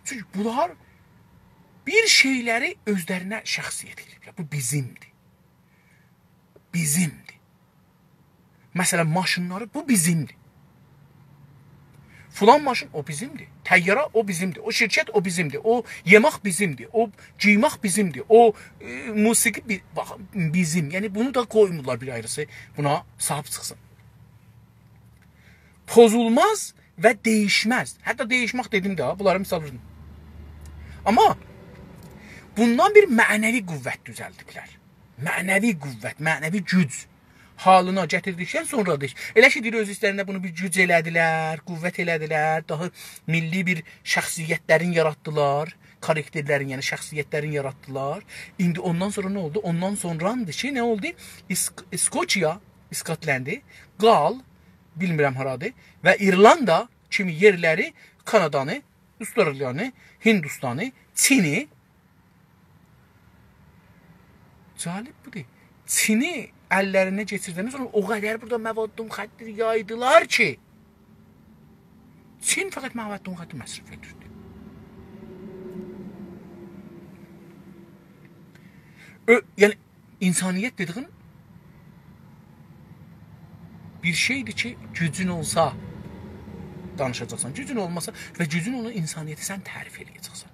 Çünki bunlar bir şeyləri özlərinə şəxsiyyət ediblər. Bu bizimdir. Bizimdir. Məsələn, maşınları bu bizimdir. Fulan maşın o bizimdir. Təyyara o bizimdir. O şirkət o bizimdir. O yemək bizimdir. O giymək bizimdir. O musiqi bizim. Yəni bunu da qoymurlar bir ayrısı. Buna sahib çıxsın. Pozulmaz və dəyişməz. Hətta dəyişmək dedim də, bunları misal verin. Amma bundan bir mənəvi qüvvət düzəldiblər. Mənəvi qüvvət, mənəvi güc halına gətirdikdən sonradır. Elə ki, deyir, öz istərində bunu bir güc elədilər, qüvvət elədilər, daha milli bir şəxsiyyətlərin yaratdılar, karakterlərin, yəni şəxsiyyətlərin yaratdılar. İndi ondan sonra nə oldu? Ondan sonrandır ki, nə oldu? İskoçya, İskotləndi, Qal, bilmirəm haradır, və İrlanda kimi yerləri, Kanadanı, Avstraliyanı, Hindistanı, Çini, cəlib budur. Çini əllərinə geçirdikdən sonra o qədər burada məvaddım xəddir yaydılar ki, Çin fəqət məvaddım xəddir məsrif edirdi. Yəni, insaniyyət dediğin bir şeydir ki, gücün olsa danışacaqsan, gücün olmasa və gücün onu insaniyyəti sən tərif eləyəcəksən.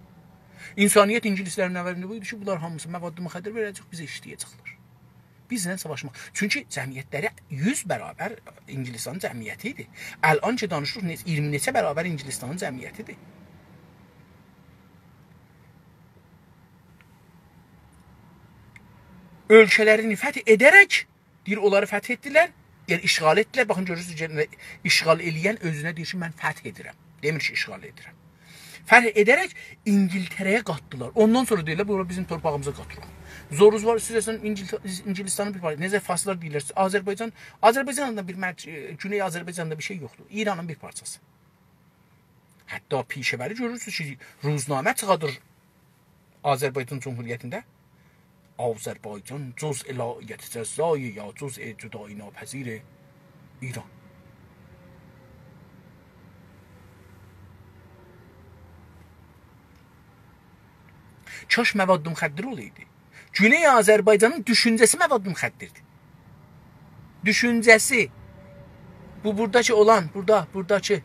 İnsaniyyət ingilislərin əvvəlində buydu ki, bunlar hamısı məvaddım xəddir verəcək, bizə işləyəcəklər. Bizlə savaşmaq. Çünki cəmiyyətləri 100 bərabər İngilistanın cəmiyyəti idi. Əl-an ki danışırıq, 20 neçə bərabər İngilistanın cəmiyyətidir. Ölkələrini fəth edərək, deyir, onları fəth etdilər, yəni işğal etdilər. Baxın, görürsünüz, işğal eləyən özünə deyir ki, mən fəth edirəm. Demir ki, işğal edirəm. Fəth edərək İngiltərəyə qatdılar. Ondan sonra deyirlər, bu bizim torpağımıza qatırıq. Zoruz var, istəyirsən İngilistanın bir parçası. Necə faslar deyirlər, Azərbaycanın bir Güney Azərbaycanda bir şey yoxdur. İranın bir parçası. Hətta pişəvəri görürsünüz ki, ruznamə çıxadır Azərbaycan Cumhuriyyətində. Azərbaycan cüz ilahiyyət cəzayı ya cüz cüdai napəzir İran. Kaş məvaddım xəddir olaydı. Güney Azərbaycanın düşüncəsi məvaddım xəddirdir. Düşüncəsi. Bu buradakı olan, buradakı.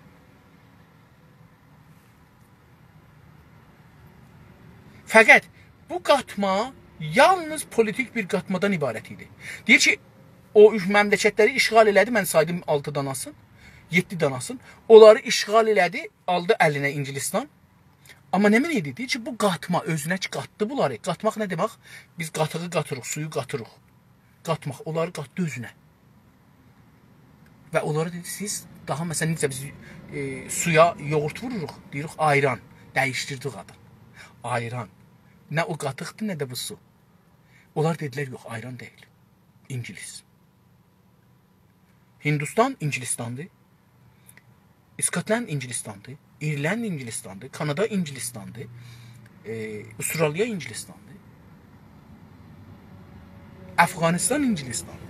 Fəqət bu qatma yalnız politik bir qatmadan ibarət idi. Deyir ki, o məmləkətləri işğal elədi, mən saydım 6 danasın, 7 danasın. Onları işğal elədi, aldı əlinə İngilistan. Amma nə mənə idi? Deyir ki, bu qatma özünə ki, qatdı bunları. Qatmaq nə demək? Biz qatığı qatırıq, suyu qatırıq. Qatmaq, onları qatdı özünə. Və onlara dedi, siz daha məsələn, necə biz suya yoğurt vururuq, deyirik ayran, dəyişdirdik adı. Ayran. Nə o qatıqdır, nə də bu su. Onlar dedilər, yox, ayran deyil. İngilis. Hindistan İngilistandır. İskotland İngilistandır. İrland İngilistandır. Kanada İngilistandır. Avustraliya İngilistandır. Afganistan İngilistandır.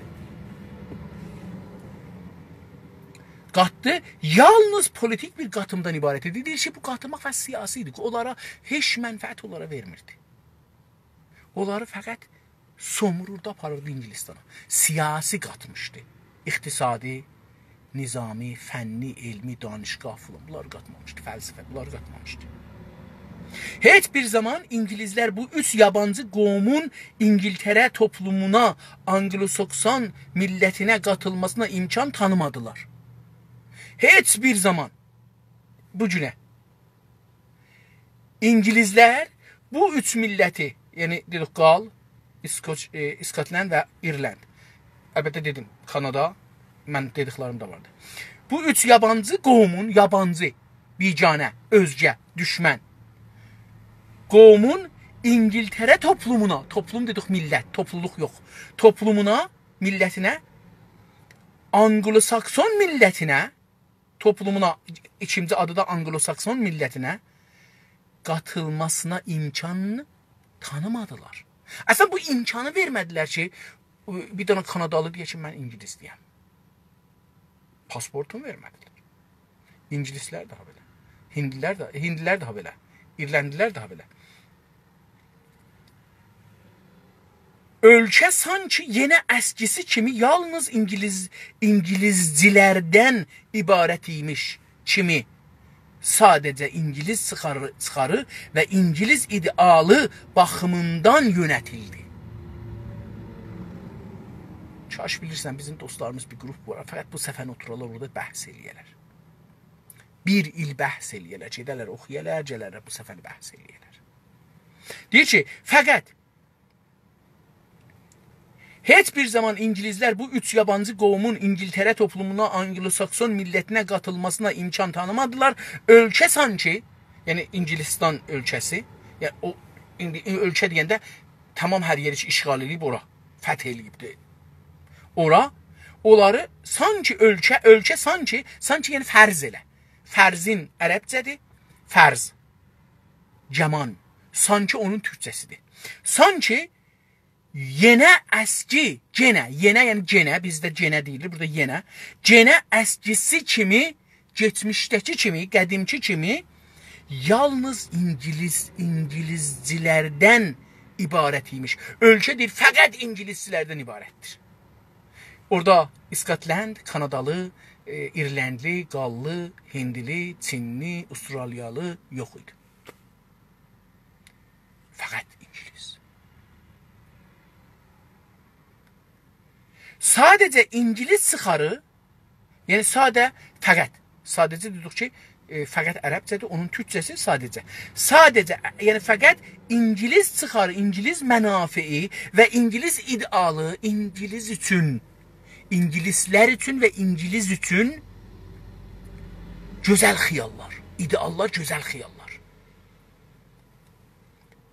Qatdı yalnız politik bir qatımdan ibarət idi. Deyir ki, bu qatmaq və siyasi idi. Onlara heç mənfəət onlara vermirdi. Onları fəqət somururda aparırdı İngilistana. Siyasi qatmışdı. İqtisadi, nizami, fənni, elmi, danışqah falan. Bunları qatmamışdı. Fəlsəfə, bunları qatmamışdı. Heç bir zaman İngilizlər bu üç yabancı qovumun İngiltərə toplumuna, Anglo-Sakson millətinə qatılmasına imkan tanımadılar. Heç bir zaman bu günə İngilizlər bu üç milləti, yəni dedik Qal, İskotland və İrland. Əlbəttə dedim, Kanada, mən dediklərim də vardı. Bu üç yabancı qovumun, yabancı, biganə, özgə, düşmən qovumun İngiltərə toplumuna, toplum dedik millət, topluluq yox, toplumuna, millətinə, Anglo-Sakson millətinə, toplumuna, ikinci adı da Anglo-Sakson millətinə qatılmasına imkanını tanımadılar. Əslən bu imkanı vermədilər ki, bir dənə Kanadalı deyə ki, mən İngilis deyəm. Pasportunu vermədilər. İngilislər daha belə. Hindlilər daha belə. İrlandilər daha belə. Ölkə sanki yenə əskisi kimi yalnız İngilizcilərdən ibarət imiş kimi sadəcə İngiliz çıxarı və İngiliz idealı baxımından yönetildi. Kaş bilirsən, bizim dostlarımız bir qrup var. Fəqət bu səfəni oturarlar, orada bəhs eləyərlər. Bir il bəhs eləyərlər, gedərlər, oxuyarlar, gələrlər, bu səfəni bəhs eləyərlər. Deyir ki, fəqət heç bir zaman İngilizlər bu üç yabancı qovumun İngiltərə toplumuna, Anglo-Sakson millətinə qatılmasına imkan tanımadılar. Ölkə sanki, yəni İngilistan ölkəsi, yəni o ölkə deyəndə tamam hər yeri işğal edib ora, fəth edibdir. Ora, onları sanki ölkə sanki yəni fərz elə. Fərzin ərəbcədir, fərz, cəman, sanki onun türkçəsidir. Sanki yenə əski, yenə yəni yenə, bizdə yenə deyilir, burada yenə. Yenə əskisi kimi, geçmişdəki kimi, qədimki kimi yalnız İngilizcilərdən ibarət imiş. Ölkə deyir, fəqət İngilizcilərdən ibarətdir. Orada İskotland, Kanadalı, İrlandli, Qallı, Hindili, Çinli, Avustraliyalı yox idi. Fəqət İngiliz. Sadəcə İngiliz çıxarı, yəni fəqət, sadəcə dedik ki, fəqət ərəbcədir, onun türkçəsi sadəcə. Sadəcə, yəni fəqət İngiliz çıxarı, İngiliz mənafii və İngiliz idealı, İngiliz üçün, İngilislər üçün və İngiliz üçün gözəl xiyallar, ideallar, gözəl xiyallar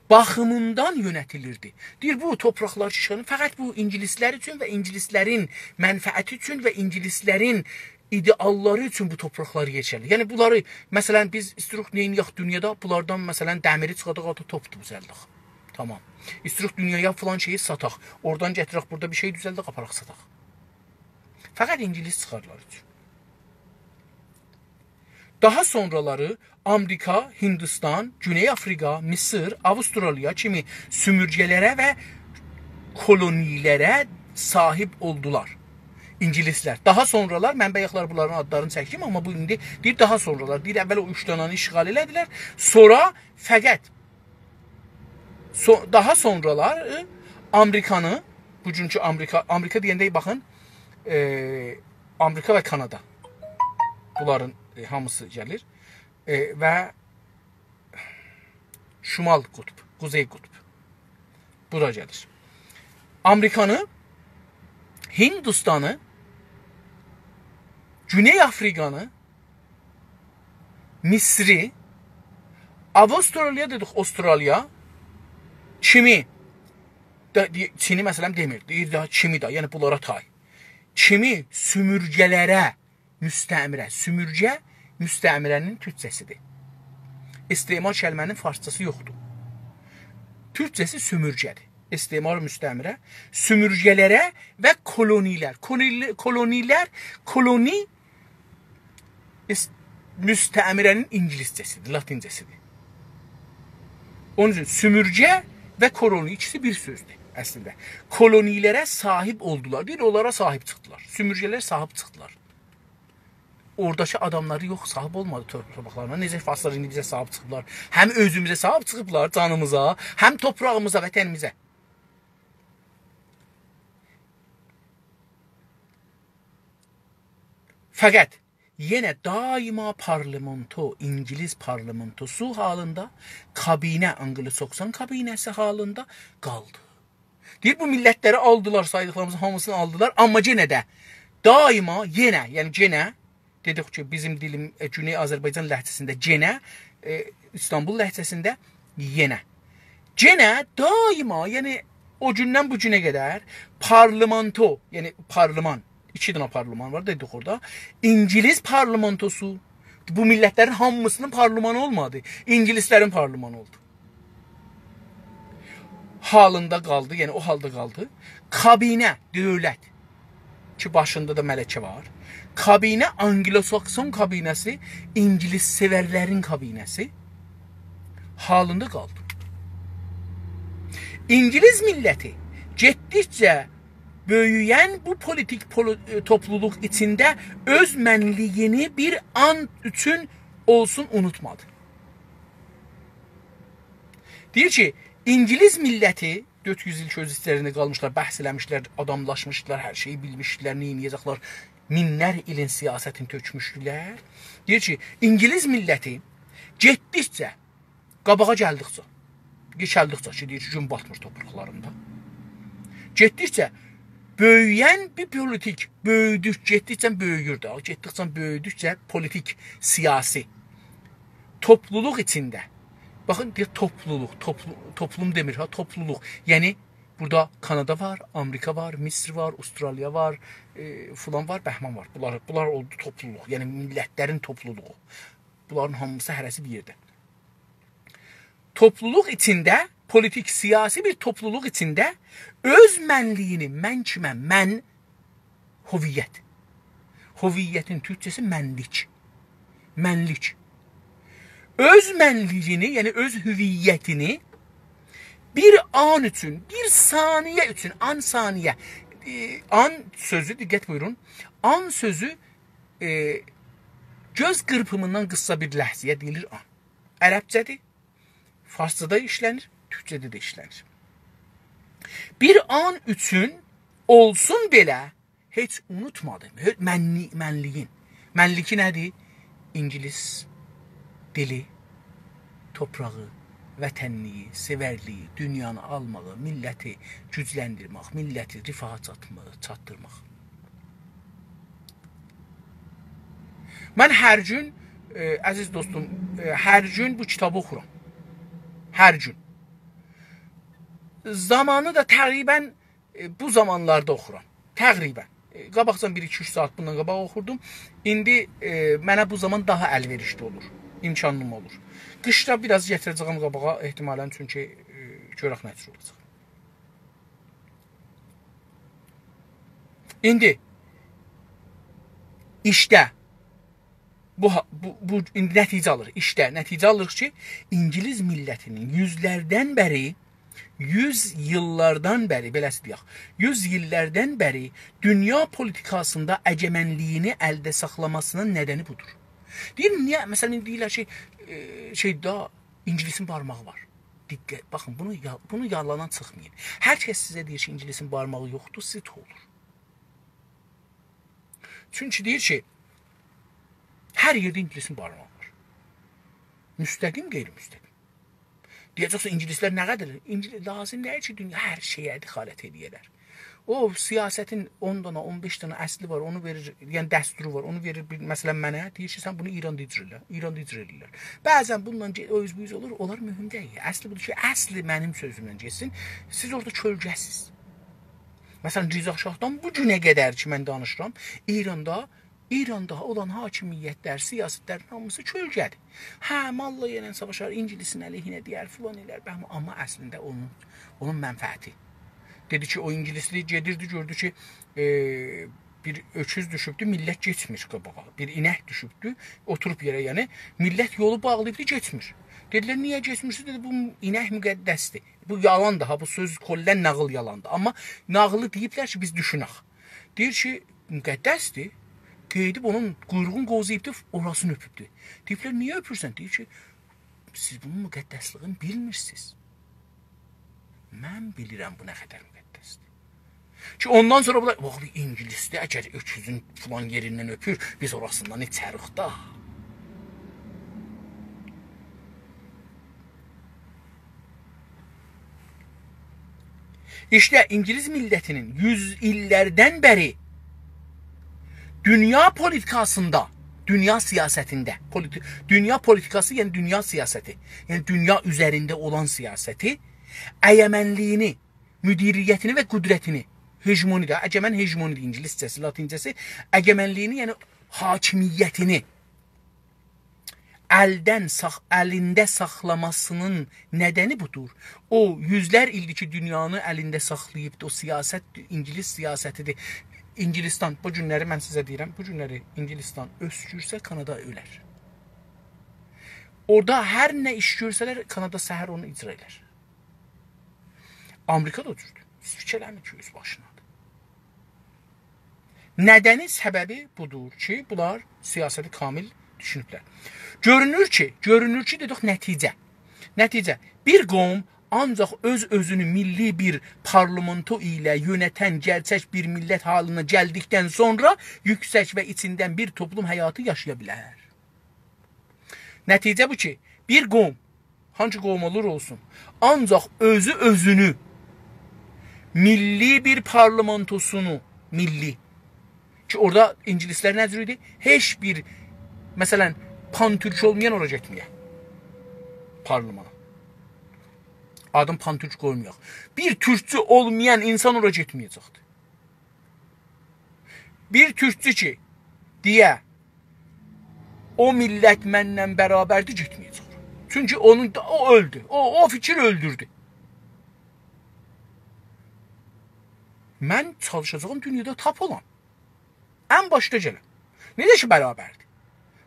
baxımından yönetilirdi. Deyir, bu topraklar şişanı fəqət bu İngilislər üçün və İngilislərin mənfəəti üçün və İngilislərin idealları üçün bu toprakları geçerli. Yəni bunları, məsələn, biz istirik neyin yox dünyada, bunlardan məsələn dəmiri çıxadaq, altı top düzəldik. Tamam. İstirik dünyaya falan şeyi sataq. Oradan gətirək, burada bir şey düzəldik, aparaq sataq. Fəqət İngiliz çıxarlar üçün. Daha sonraları Amerika, Hindistan, Güney Afrika, Mısır, Avustraliya kimi sümürgələrə və kolonilərə sahib oldular. İngilislər. Daha sonralar, mən bayaqlar bunların adlarını çəkdim, amma bu indi deyir daha sonralar. Deyir, əvvəl o üç dənəni işğal elədilər. Sonra fəqət daha sonralar Amerikanı, bugünkü Amerika deyəndə baxın, Amerika və Kanada. Bunların hamısı gəlir. Və Şimal qutb, Quzey qutb. Bura gəlir. Amerikanı, Hindistanı Güney Afrikanı, Misri, Avustraliya dedik, Avustraliya, Çimi, Çini məsələn demir, deyir da Çimi da, yəni bunlara tay. Çimi sümürgələrə müstəmirə, sümürgə müstəmirənin türkçəsidir. İstimar kəlmənin farsçası yoxdur. Türkçəsi sümürgədir. İstimar müstəmirə, sümürgələrə və kolonilər. Koloni müstəmirənin ingiliscəsidir, latincəsidir. Onun üçün sümürgə və koloni ikisi bir sözdür əslində. Kolonilərə sahib oldular. Deyir, onlara sahib çıxdılar. Sümürgələr sahib çıxdılar. Oradakı adamları yox, sahib olmadı torpaqlarına. Necə farslar indi bizə sahib çıxıblar. Həm özümüzə sahib çıxıblar, canımıza, həm toprağımıza, vətənimizə. Fəqət yenə daima parlamento, İngiliz parlamentosu halında, kabinə, Anglo-Sakson kabinəsi halında qaldı. Deyir, bu millətləri aldılar, saydıqlarımızın hamısını aldılar, amma yenə də daima yenə, yəni yenə, dedik ki, bizim dilim Güney Azərbaycan ləhcəsində yenə, İstanbul ləhcəsində yenə. Yenə daima, yəni o gündən bu günə qədər parlamento, yəni parlament, 2 dənə parlament var dedik orada. İngiliz parlamentosu, bu millətlərin hamısının parlamanı olmadı. İngilislərin parlamanı oldu. Halında qaldı, yəni o halda qaldı. Kabinə, dövlət ki, başında da mələkə var. Kabinə, Anglo-Sakson kabinəsi, İngilis sevərlərin kabinəsi halında qaldı. İngiliz milləti getdikcə böyüyən bu politik topluluq içində öz mənliyini bir an üçün olsun unutmadı. Deyir ki, İngiliz milləti 400 il öz istərində qalmışlar, bəhs eləmişlər, adamlaşmışlar, hər şeyi bilmişlər, neyniyəcəklər, minlər ilin siyasətini tökmüşdülər. Deyir ki, İngiliz milləti getdikcə, qabağa gəldikcə, geçəldikcə ki, deyir ki, gün batmır topraklarında. Getdikcə, böyüyən bir politik, getdikcə böyüyür da, getdikcə böyüdükcə politik, siyasi, topluluq içində. Baxın, deyir, toplum demir, ha, topluluq. Yəni, burada Kanada var, Amerika var, Misr var, Avustraliya var, filan var, Bəhman var. Bunlar oldu topluluq, yəni millətlərin topluluğu. Bunların hamısı hərəsi bir yerdə. Topluluq içində, politik, siyasi bir topluluq içində öz mənliyini, mən kiməm, mən hoviyyət. Hoviyyətin türkçəsi mənlik. Mənlik. Öz mənliyini, yəni öz hüviyyətini bir an üçün, bir saniyə üçün, an saniyə, an sözü, diqqət buyurun, an sözü göz qırpımından qısa bir ləhziyə deyilir an. Ərəbcədir, farsçada işlənir, türkçədə də işlənir. Bir an üçün olsun belə heç unutmadım, mənliyin. Mənliki nədir? İngilis dili, toprağı, vətənliyi, sevərliyi, dünyanı almağı, milləti gücləndirmək, milləti rifaha çatdırmaq. Mən hər gün, əziz dostum, hər gün bu kitabı oxuram. Hər gün. Zamanı da təqribən bu zamanlarda oxuram. Təqribən. Qabaqcan 1-2-3 saat bundan qabaq oxurdum. İndi mənə bu zaman daha əlverişli olur. İmkanım olur. Qışda biraz gətirəcəyəm qabağa ehtimalən, çünki görək nəticə olacaq. İndi işdə bu indi nəticə alır. İşdə nəticə alır ki, İngiliz millətinin yüzlərdən bəri, 100 illərdən bəri, beləsi deyək, 100 illərdən bəri dünya politikasında əgəmənliyini əldə saxlamasının nədəni budur. Deyir, niyə? Məsələn, deyirlər ki, şeydə İngilisin barmağı var. Diqqət, baxın, bunu yalandan çıxmayın. Hər kəs sizə deyir ki, İngilisin barmağı yoxdur, sizə olur. Çünki deyir ki, hər yerdə İngilisin barmağı var. Müstəqim, qeyri-müstəqim. Deyəcəksə, İngilislər nə qədər? Lazım deyil ki, dünya hər şeyə dixalət edəyələr. O siyasətin 10 dana, 15 dana əsli var, onu verir, yəni dəsturu var, onu verir məsələn mənə, deyir ki, sən bunu İranda icra edirlər. Bəzən bununla öz bu olur, onlar mühüm deyil. Əsli budur ki, əsli mənim sözümlə getsin, siz orada kölgəsiz. Məsələn, Rza Şahdan bu günə qədər ki, mən danışıram, İranda olan hakimiyyətlər, siyasətlərin hamısı kölgədir. Hə, malla yenə savaşar, İngilisin əleyhinə deyər, filan elər, amma əslində onun mənfəəti. Dedi ki, o İngilisli gedirdi, gördü ki, bir öküz düşübdü, millət geçmir qabağa. Bir inək düşübdü, oturub yerə, yəni millət yolu bağlayıbdı, geçmir. Dedilər, niyə geçmirsiniz? Dedi, bu inək müqəddəsdir. Bu yalandır, ha, bu söz kollən nağıl yalandır. Amma nağılı deyiblər ki, biz düşünək. Deyir ki, müqəddəsdir. Qeydib onun quyruğun qozuyubdu, orasını öpübdü. Deyiblər, niyə öpürsən? Deyir ki, siz bunun müqəddəsliğini bilmirsiniz. Mən bilirəm bu nə qədər müqəddəsdir. Ki ondan sonra bunlar, bax, İngilisdir, əgər öküzün filan yerindən öpür, biz orasından içərik da. İşte İngiliz millətinin 100 illərdən bəri dünya politikasında, dünya siyasətində, dünya politikası, yəni dünya siyasəti, yəni dünya üzərində olan siyasəti, əyəmənliyini, müdiriyyətini və qüdrətini, hegemonidə, əgəmən hegemonidir İngiliscəsi, latincəsi, əgəmənliyini, yəni hakimiyyətini əlində saxlamasının nədəni budur. O, yüzlər ildir ki, dünyanı əlində saxlayıbdır, o siyasət, İngilis siyasətidir. İngilistan, bu günləri mən sizə deyirəm, bu günləri İngilistan öskürsə, Kanada ölər. Orada hər nə iş görsələr, Kanada səhər onu icra elər. Amerika da oturdu. Siz fikirlərin ki, öz başınadır. Nədəni, səbəbi budur ki, bunlar siyasəti kamil düşünüblər. Görünür ki, dedik nəticə. Bir qovm ancaq öz-özünü milli bir parlamento ilə yönətən gerçək bir millət halına gəldikdən sonra yüksək və içindən bir toplum həyatı yaşaya bilər. Nəticə bu ki, bir qovm, hangi qovm olur olsun, ancaq özünü milli bir parlamentosunu, milli, ki orada İngilislər nə cür idi? Heç bir, məsələn, pan-türk olmayan ora getməyə, parlamana. Adım pan-türk qoymayaq. Bir türkçü olmayan insan ora getməyəcəkdir. Bir türkçü ki, deyə, o millət mənlə bərabərdir, getməyəcək. Çünki o öldü, o fikir öldürdü. Mən çalışacağım dünyada tap olan. Ən başda gələm. Necə ki, bərabərdir.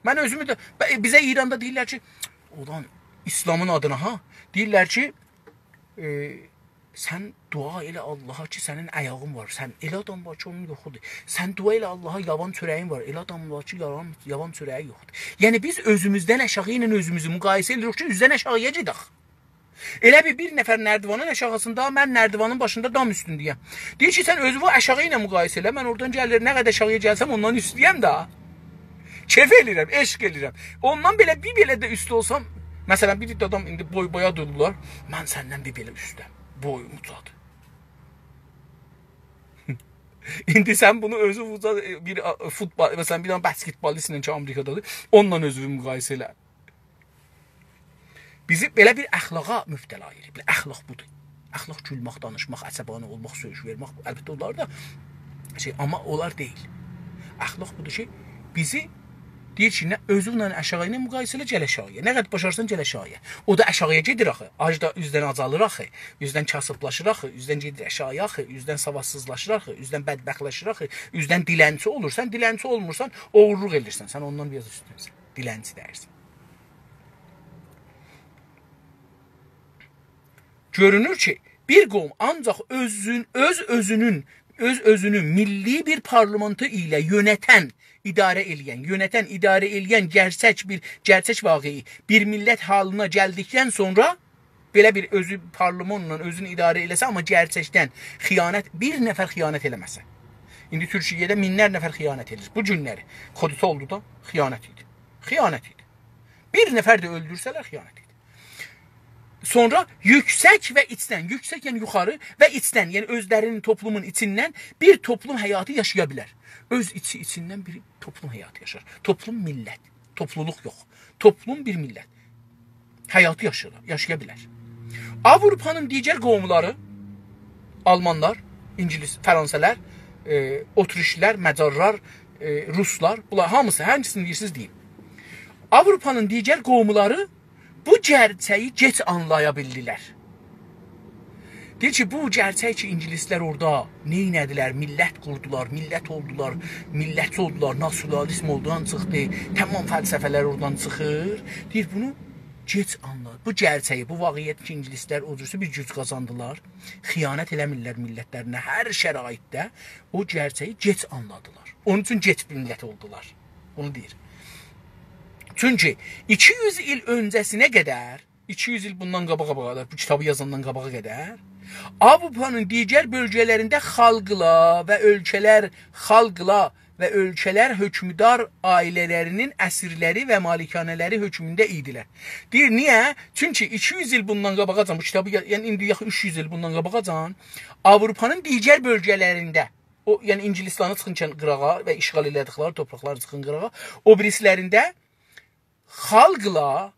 Mən özümü də, bizə İranda deyirlər ki, olan İslamın adına, ha, deyirlər ki, sən dua elə Allaha ki, sənin əyağın var, sən elə adam var ki, onun yoxudur. Sən dua elə Allaha, yavan çörəyin var, elə adam var ki, yavan çörəyi yoxdur. Yəni, biz özümüzdən aşağı ilə özümüzü müqayisə edirik ki, üzdən aşağıya gedək. Elə bir nəfər nərdivanın aşağısında, mən nərdivanın başında dam üstündəyəm. Deyir ki, sən özümü aşağı ilə müqayisə elə, mən oradan gəlir, nə qədər aşağıya gəlsəm, ondan üstüyəm da. Kef elirəm, eşq elirəm. Ondan belə bir belə də üstü olsam, məsələn, bir adam indi boya dururlar, mən səndən bir belə üstəm, boyum uzadı. İndi sən bunu özü bir futbol, məsələn, bir dənə basketbolistlə ki, Amerikadadır, onunla özünü müqayisə elə. Bizi belə bir əxlaqa mübtəla edir. Əxlaq budur. Əxlaq gülmək, danışmaq, əsəbani olmaq, söyüş vermək, əlbəttə onlar da amma onlar deyil. Əxlaq budur ki, bizi deyir ki, özünlə aşağı ilə müqayisə ilə gəl aşağıya. Nə qədər başarsan gəl aşağıya. O da aşağıya gedir axı. Ac da üzdən azalır axı. Üzdən kasıblaşır axı. Üzdən gedir aşağıya axı. Üzdən savadsızlaşır axı. Üzdən bədbəxtləşir axı. Üzdən dilənçi olur. Sən dilənçi olmursan, oğurluq edirsən. Sən ondan biraz üstünsən. Dilənçi dərsin. Görünür ki, bir qovm ancaq öz-özünü milli bir parlamento ilə yönətən, idarə eləyən gerçək vaqei bir millət halına gəldikdən sonra belə bir özü parlamentla özünü idarə eləsə, amma gerçəkdən xiyanət, bir nəfər xiyanət eləməsə. İndi Türkiyədə minlər nəfər xiyanət edir. Bu günləri kodita oldu da xiyanət idi. Bir nəfər də öldürsələr xiyanət idi. Sonra yüksək və içdən, yüksək yəni yuxarı və içdən, yəni özlərinin toplumun içindən bir toplum həyatı yaşaya bilər. Öz içindən bir toplum həyatı yaşar. Toplum millət, topluluq yox. Toplum bir millət. Həyatı yaşaya bilər. Avropanın digər qovumları, Almanlar, İngilis, Fransələr, Otrişlər, Məcarlar, Ruslar, bunlar hamısı, hangisini deyirsiniz deyin. Avropanın digər qovumları bu gerçəyi geç anlaya bildilər. Deyir ki, bu gerçək ki, İngilislər orada neynədilər, millət qurdular, millət oldular, millətçi oldular, nasionalizm oradan çıxdı, tamam fəlsəfələr oradan çıxır. Deyir, bunu geç anladı. Bu gerçəyi, bu vaqiyyət ki, İngilislər o cürsə bir güc qazandılar, xiyanət eləmirlər millətlərinə hər şəraitdə, o gerçəyi geç anladılar. Onun üçün geç bir millət oldular. Bunu deyir. Çünki 200 il öncəsinə qədər, 200 il bundan qabağa qədər, bu kitabı yazandan qabağa qədər, Avropanın digər bölgələrində xalqla və ölkələr hökmdar ailələrinin əsirləri və malikanələri hökmündə idilər. Deyir, niyə? Çünki 200 il bundan qabağacan, bu kitabı, yəni indi yaxın 300 il bundan qabağacan, Avropanın digər bölgələrində, o, yəni İngilistanı çıxın qırağa və işğal elədikləri torpaqları çıxın qırağa, o birislərində xalqla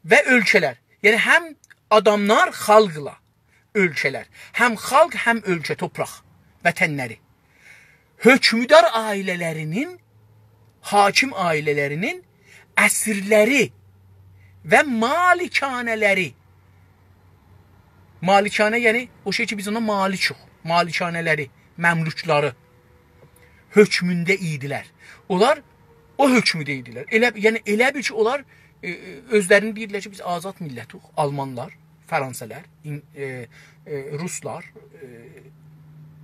və ölkələr, yəni həm adamlar xalqla, ölkələr, həm xalq, həm ölkə, torpaq, vətənləri, hökmdar ailələrinin, hakim ailələrinin əsirləri və malikanələri, malikanə, yəni o şey ki, biz ona malikıq, malikanələri, məmlükları hökmündə idilər. Onlar o hökmündə idilər. Yəni elə bir ki, onlar özlərini deyirlər ki, biz azad millətik, Almanlar, Fransələr, Ruslar,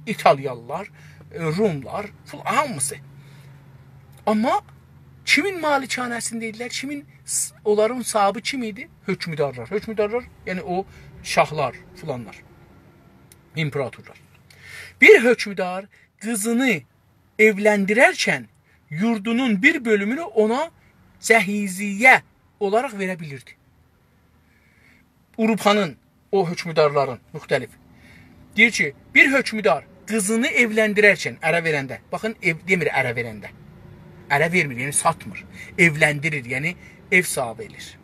İtalyalılar, Rumlar, hamısı. Amma kimin malikanəsində idilər, kimin, onların sahibi kim idi? Hökmdarlar. Hökmdarlar, yəni o şahlar, filanlar, imperatorlar. Bir hökmdar qızını evləndirərkən yurdunun bir bölümünü ona cəhiziyyə olaraq verə bilirdi. Avropanın, o hökmdarların müxtəlif. Deyir ki, bir hökmdar qızını evləndirərkən, ərə verəndə, baxın, demir ərə verəndə, ərə vermir, yəni satmır, evləndirir, yəni ev sahibi edir.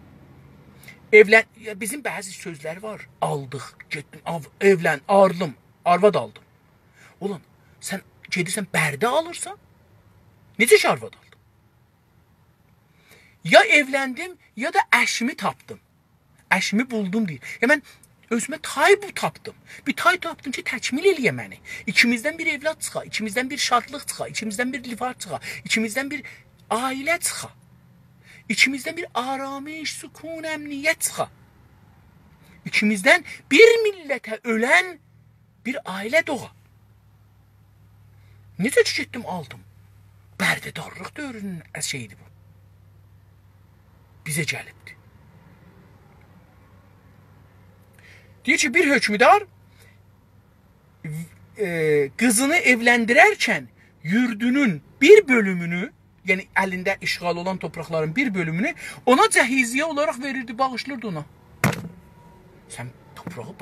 Bizim bəzi sözlər var, aldıq, getdim, evlən, arlım, arvad aldım. Ulan, sən gedirsən, bərdə alırsan, necə ki arvad aldım? Ya evləndim, ya da əşimi tapdım. Əşimi buldum deyir. Ya mən özümə tay tapdım. Bir tay tapdım ki, təkmil eləyə məni. İkimizdən bir evlad çıxa, ikimizdən bir şadlıq çıxa, ikimizdən bir lifar çıxa, ikimizdən bir ailə çıxa, ikimizdən bir aramış, sükun, əmniyyət çıxa. İkimizdən bir millətə ölən bir ailə doğa. Necə ki, getdim, aldım. Bərdidarlıq dövrünün şeydi bu. Bizə gəlibdi. Deyir ki, bir hökmdar qızını evləndirərkən yurdunun bir bölümünü, yəni əlində işğal olan torpaqların bir bölümünü ona cəhiziyyə olaraq verirdi, bağışlırdı ona. Sən torpağı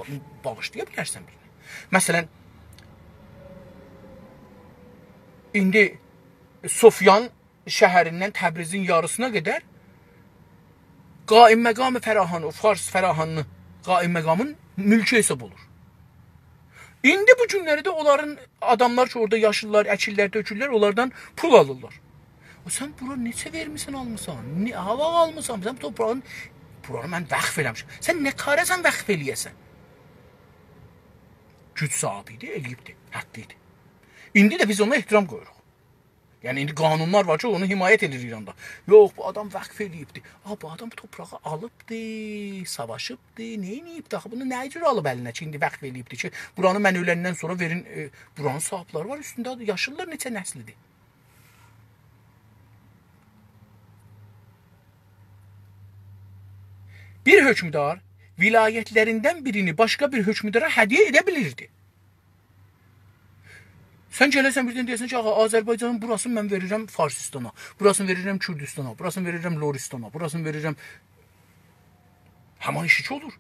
bağışlaya bilərsən birinə. Məsələn, indi Sofyan şəhərindən Təbrizin yarısına qədər qaim məqamı Fərahanı, Fars Fərahanlı qaim məqamın mülkü hesab olur. İndi bu günlərdə onların adamlar ki, orada yaşırlar, əkirlər, dökürlər, onlardan pul alırlar. Sən bura neçə vermişsən, almışsan? Hava almışsan, sən toprağın, buranı mən vəqf eləmişim. Sən nə qarəsən vəqf eləyəsən? Güc sahibi idi, eləyibdi, həqqi idi. İndi də biz ona ehtiram qoyuruq. Yəni, indi qanunlar var ki, onu himayət edir İranda. Yox, bu adam vəqf eləyibdi. Bu adam toprağı alıbdı, savaşıbdı, neyiniyibdi? Bunu nə cür alıb əlinə ki, indi vəqf eləyibdi ki, buranı mən öləndən sonra verin, buranın sahibləri var, üstündə yaşırlar neçə nəslidir. Bir hökmdar vilayətlərindən birini başqa bir hökmdara hədiyyə edə bilirdi. Sən gələsən birdən deyəsən ki, Azərbaycanın burasını mən verirəm Farsistana, burasını verirəm Kürdistana, burasını verirəm Loristana, burasını verirəm... Həman işi ki olur.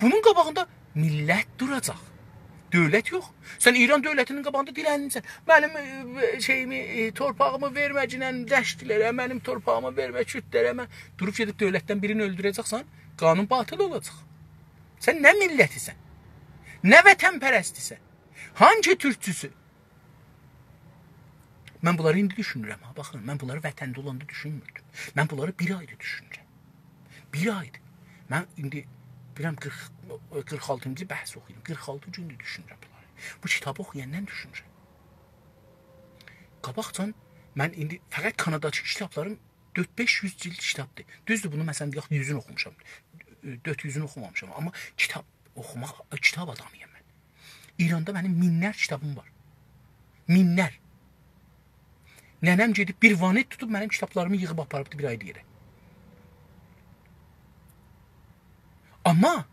Bunun qabağında millət duracaq. Dövlət yox. Sən İran dövlətinin qabağında dilənirsən. Mənim torpağımı verməcinən dəşdilərə, mənim torpağımı vermə kütlərə. Durub gedib dövlətdən birini öldürəcəksən, qanun batıl olacaq. Sən nə millətisən? Nə vətənpərəstisən? Hangi türkçüsü? Mən bunları indi düşünürəm. Baxın, mən bunları vətəndə olanda düşünmürdüm. Mən bunları bir ayda düşünürəm. Bir ayda. Mən indi biləm 46-cı bəhs oxuyum. 46 gündür düşünürəm bunları. Bu kitabı oxuyandan düşünürəm. Qabaqcan mən indi fəqət Kanadakı kitablarım 400-500 cild kitabdır. Düzdür, bunu məsələn deyək 100-ünü oxumuşam. 400-ünü oxumamışam. Amma kitab adamıyam mən. İranda mənim minlər kitabım var. Minlər. Nənəm gedib bir vanet tutub mənim kitablarımı yığıb aparıbdı bir ayda yerə. Amma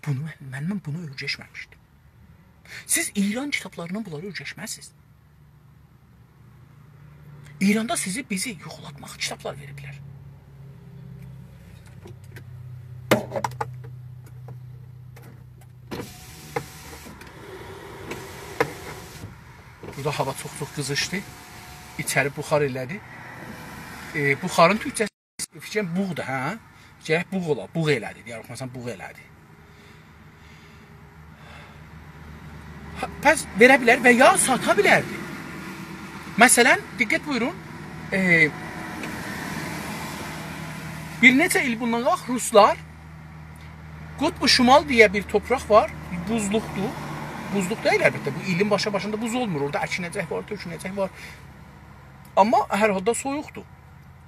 mən bunu öyrəşməmişdim. Siz İran kitablarından bunları öyrəşməzsiniz. İranda bizi yoxlatmaq kitablar veriblər. Burada hava çox qızışdı. İçəri buxar elədi. Buxarın türkçəsi fikirəm buğdur, hə? Gərək buğ ola, buğ elədi. Deyər, oxumasan buğ elədi. Pəs verə bilər və ya sata bilərdi. Məsələn, diqqət buyurun. Bir neçə il bundan qalx, Ruslar Qutbu Şimal deyə bir torpaq var. Buzluqdur. Buzluq deyil əlbəttə. Bu ilin başında buz olmur. Orada əkinəcək var, tökünəcək var. Amma hər halda soyuqdur.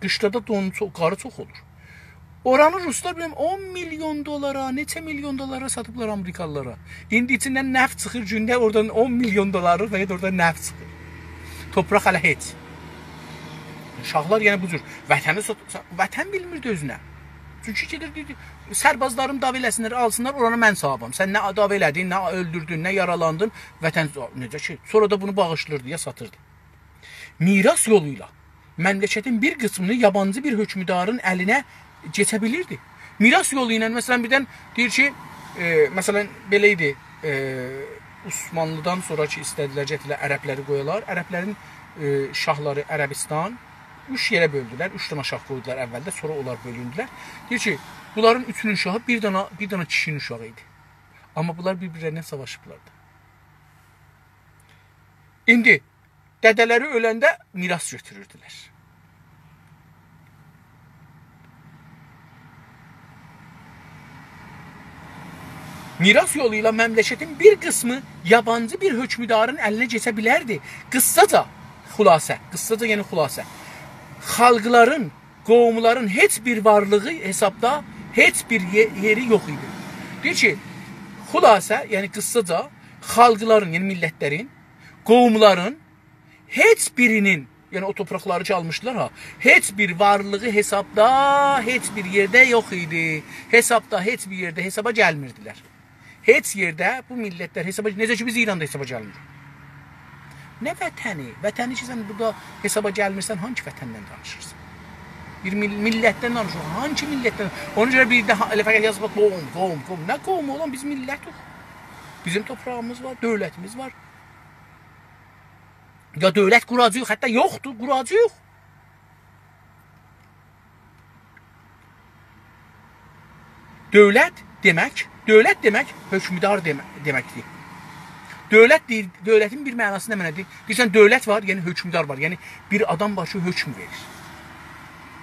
Qışda da qarı çox olur. Oranı Ruslar biləm 10 milyon dolara, neçə milyon dolara satıblar Amerikalılara. İndi içindən nəft çıxır, gündə oradan 10 milyon doları və ya da oradan nəft çıxır. Topraq hələ heç. Şahlar yəni bu cür. Vətən bilmirdi özünə. Çünki gedir, sərbazlarım dav eləsinlər, alsınlar, oranı mən sahibəm. Sən nə dav elədin, nə öldürdün, nə yaralandın, vətən necə ki, sonra da bunu bağışlırdı ya satırdı. Miras yoluyla məmləkətin bir qismini yabancı bir hökmdarın əlinə keçə bilirdi. Miras yolu ilə, məsələn, birdən deyir ki, məsələn, belə idi, Osmanlıdan sonraki istədilər gətirilər, ərəbləri qoyarlar. Ərəblərin şahları Ərəbistan 3 yerə böldülər, 3 dənə şah qoydular əvvəldə, sonra onlar bölündülər. Deyir ki, bunların 3-ünün şahı bir dənə kişinin uşağı idi. Amma bunlar bir-birlərindən savaşıblardı. İndi dədələri öləndə miras götürürdülər. Miras yoluyla məmləkətin bir qismi yabancı bir hökmdarın əlinə keçə bilərdi. Qıssaca yəni xülasə. Xalqların, qovumların heç bir varlığı hesabda heç bir yeri yox idi. Deyir ki, xülasə, yəni qıssaca, xalqların, yəni millətlərin, qovumların heç birinin, yəni o torpaqları ki almışdılar ha, heç bir varlığı hesabda heç bir yerdə yox idi. Hesabda heç bir yerdə hesaba gəlmirdilər. Heç yerdə bu millətlər hesaba, necə ki biz İranda hesaba gəlmir. Nə vətəni? Vətəni ki sən burada hesaba gəlmirsən, hangi vətəndən danışırsan? Bir millətdən danışırsan, hangi millətdən? Onun görə bir də elə fəqət yazıb, qovum. Nə qovumu olan? Biz millətik. Bizim toprağımız var, dövlətimiz var. Ya dövlət quracaq, hətta yoxdur, quracaq. Dövlət demək hökmdar deməkdir. Dövlətin bir mənası nə mənədir? Deyirsən, dövlət var, yəni hökmdar var. Yəni, bir adam var ki, hökm verir.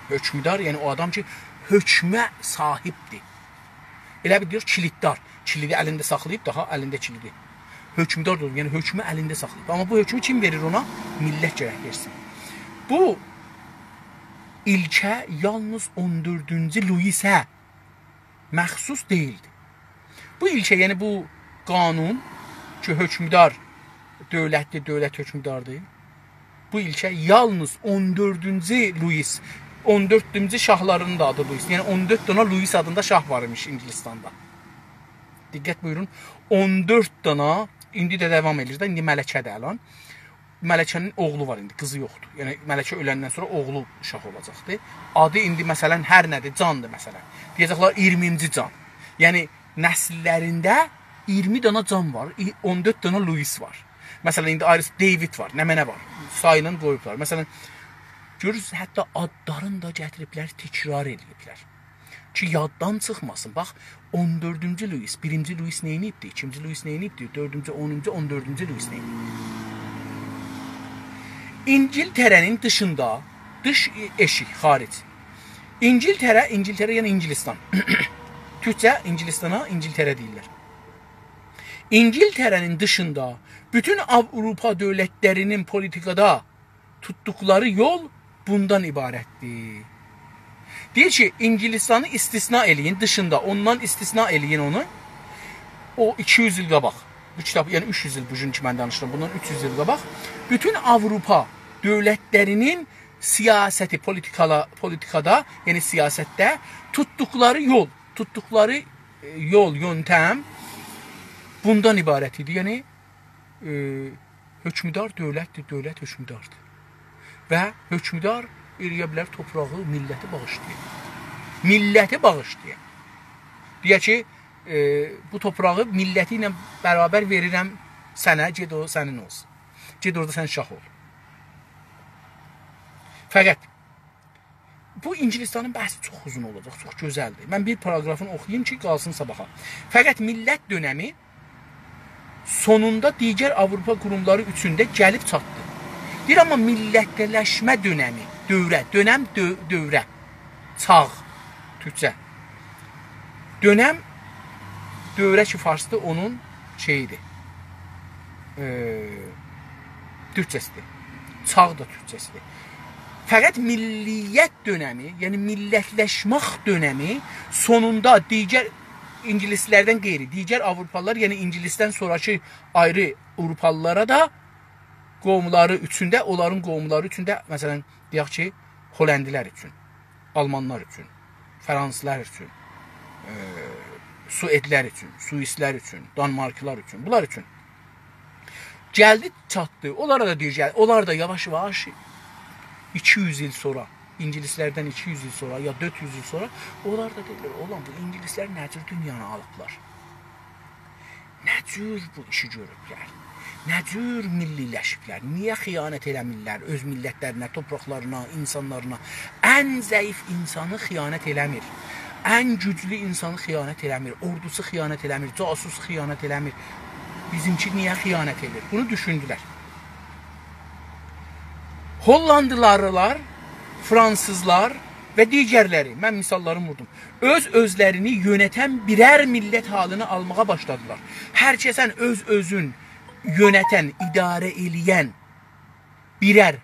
Hökmdar, yəni o adam ki, hökmə sahibdir. Elə bir deyir, kilidar. Kilidi əlində saxlayıb, daha əlində kilidi. Hökmdar olur, yəni hökmü əlində saxlayıb. Amma bu hökmü kim verir ona? Millət gərək versin. Bu ilkə yalnız 14-cü Louisə məxsus deyildi. Bu ilkə, yəni bu qanun ki, hökmdar dövlətdir, dövlət hökmdardır. Bu ilkə yalnız 14-cü Louis, 14-cü şahlarının da adı Louis. Yəni 14 dana Louis adında şah var imiş İngilistanda. Diqqət buyurun, 14 dana indi də devam edir də, indi mələkədir əlan. Mələkənin oğlu var indi, qızı yoxdur. Yəni mələkə öləndən sonra oğlu şah olacaqdır. Adı indi məsələn hər nədir? Candır məsələn. Deyəcəklər 20-ci can. Yəni nəsillərində 20 dana can var, 14 dana Louis var. Məsələn, indi ayrısı David var, nə mənə var, sayının qoyublar. Məsələn, görürsünüz, hətta adlarını da gətiriblər, təkrar ediblər. Ki, yaddan çıxmasın. Bax, 14-cü Louis, 1-ci Louis neyinibdi, 2-ci Louis neyinibdi, 4-cü, 10-cu, 14-cü Louis neyinibdi. İngiltərənin dışında, dış eşik, xaric. İngiltərə yəni İngilistan. Türkçə İngilistana İngiltərə deyirlər. İngiltərənin dışında bütün Avropa dövlətlərinin politikada tutduqları yol bundan ibarətdir. Deyir ki, İngilistanı istisna eləyin dışında, ondan istisna eləyin onu. O 200 il qabaq, bu kitab, yəni 300 il bugün ki mən danışıram, bundan 300 il qabaq, bütün Avropa dövlətlərinin siyasəti, politikada, yəni siyasətdə tutduqları yol, yöntəm bundan ibarət idi. Yəni, hökmüdar dövlətdir, dövlət hökmüdardır. Və hökmüdar eləyə bilər toprağı, milləti bağışlayır. Milləti bağışlayır. Deyək ki, bu toprağı milləti ilə bərabər verirəm sənə, ged o sənin olsun. Ged orada sən şah ol. Fəqət, bu İngilistanın bəhsi çox uzun olacaq, çox gözəldir. Mən bir paragrafını oxuyayım ki, qalsın sabaha. Fəqət millət dönəmi sonunda digər Avropa qurumları üçündə gəlib çatdı. Deyir, amma millətləşmə dönəmi, dövrə, çağ, türkçə. Dönəm, dövrə ki, farsda onun şeyidir, türkçəsidir, çağ da türkçəsidir. Fəqət milliyyət dönəmi, yəni millətləşmək dönəmi sonunda digər İngilislərdən qeyri, digər Avropalılar, yəni İngilisdən sonraki ayrı Avropalılara da qovumları üçündə, onların qovumları üçündə, məsələn, deyək ki, Hollendilər üçün, Almanlar üçün, Fransızlar üçün, Suedlər üçün, Suislər üçün, Danmarklılar üçün, bunlar üçün gəldi, çatdı. Onlara da deyir, gəl, onlar da yavaş-yavaş 200 il sonra, İngilislərdən 200 il sonra ya 400 il sonra, onlar da deyirlər, olan bu İngilislər nə cür dünyanı alıblar? Nə cür bu işi görüblər? Nə cür milliləşiblər? Niyə xiyanət eləmirlər öz millətlərinə, topraqlarına, insanlarına? Ən zəif insanı xiyanət eləmir. Ən güclü insanı xiyanət eləmir. Ordusu xiyanət eləmir. Casus xiyanət eləmir. Bizimki niyə xiyanət edir? Bunu düşündülər. Hollandılarlar, Fransızlar və digərləri, mən misallarını vurdum, öz-özlərini yönətən birər millət halını almağa başladılar. Hər kəsən öz-özün yönətən, idarə eləyən bir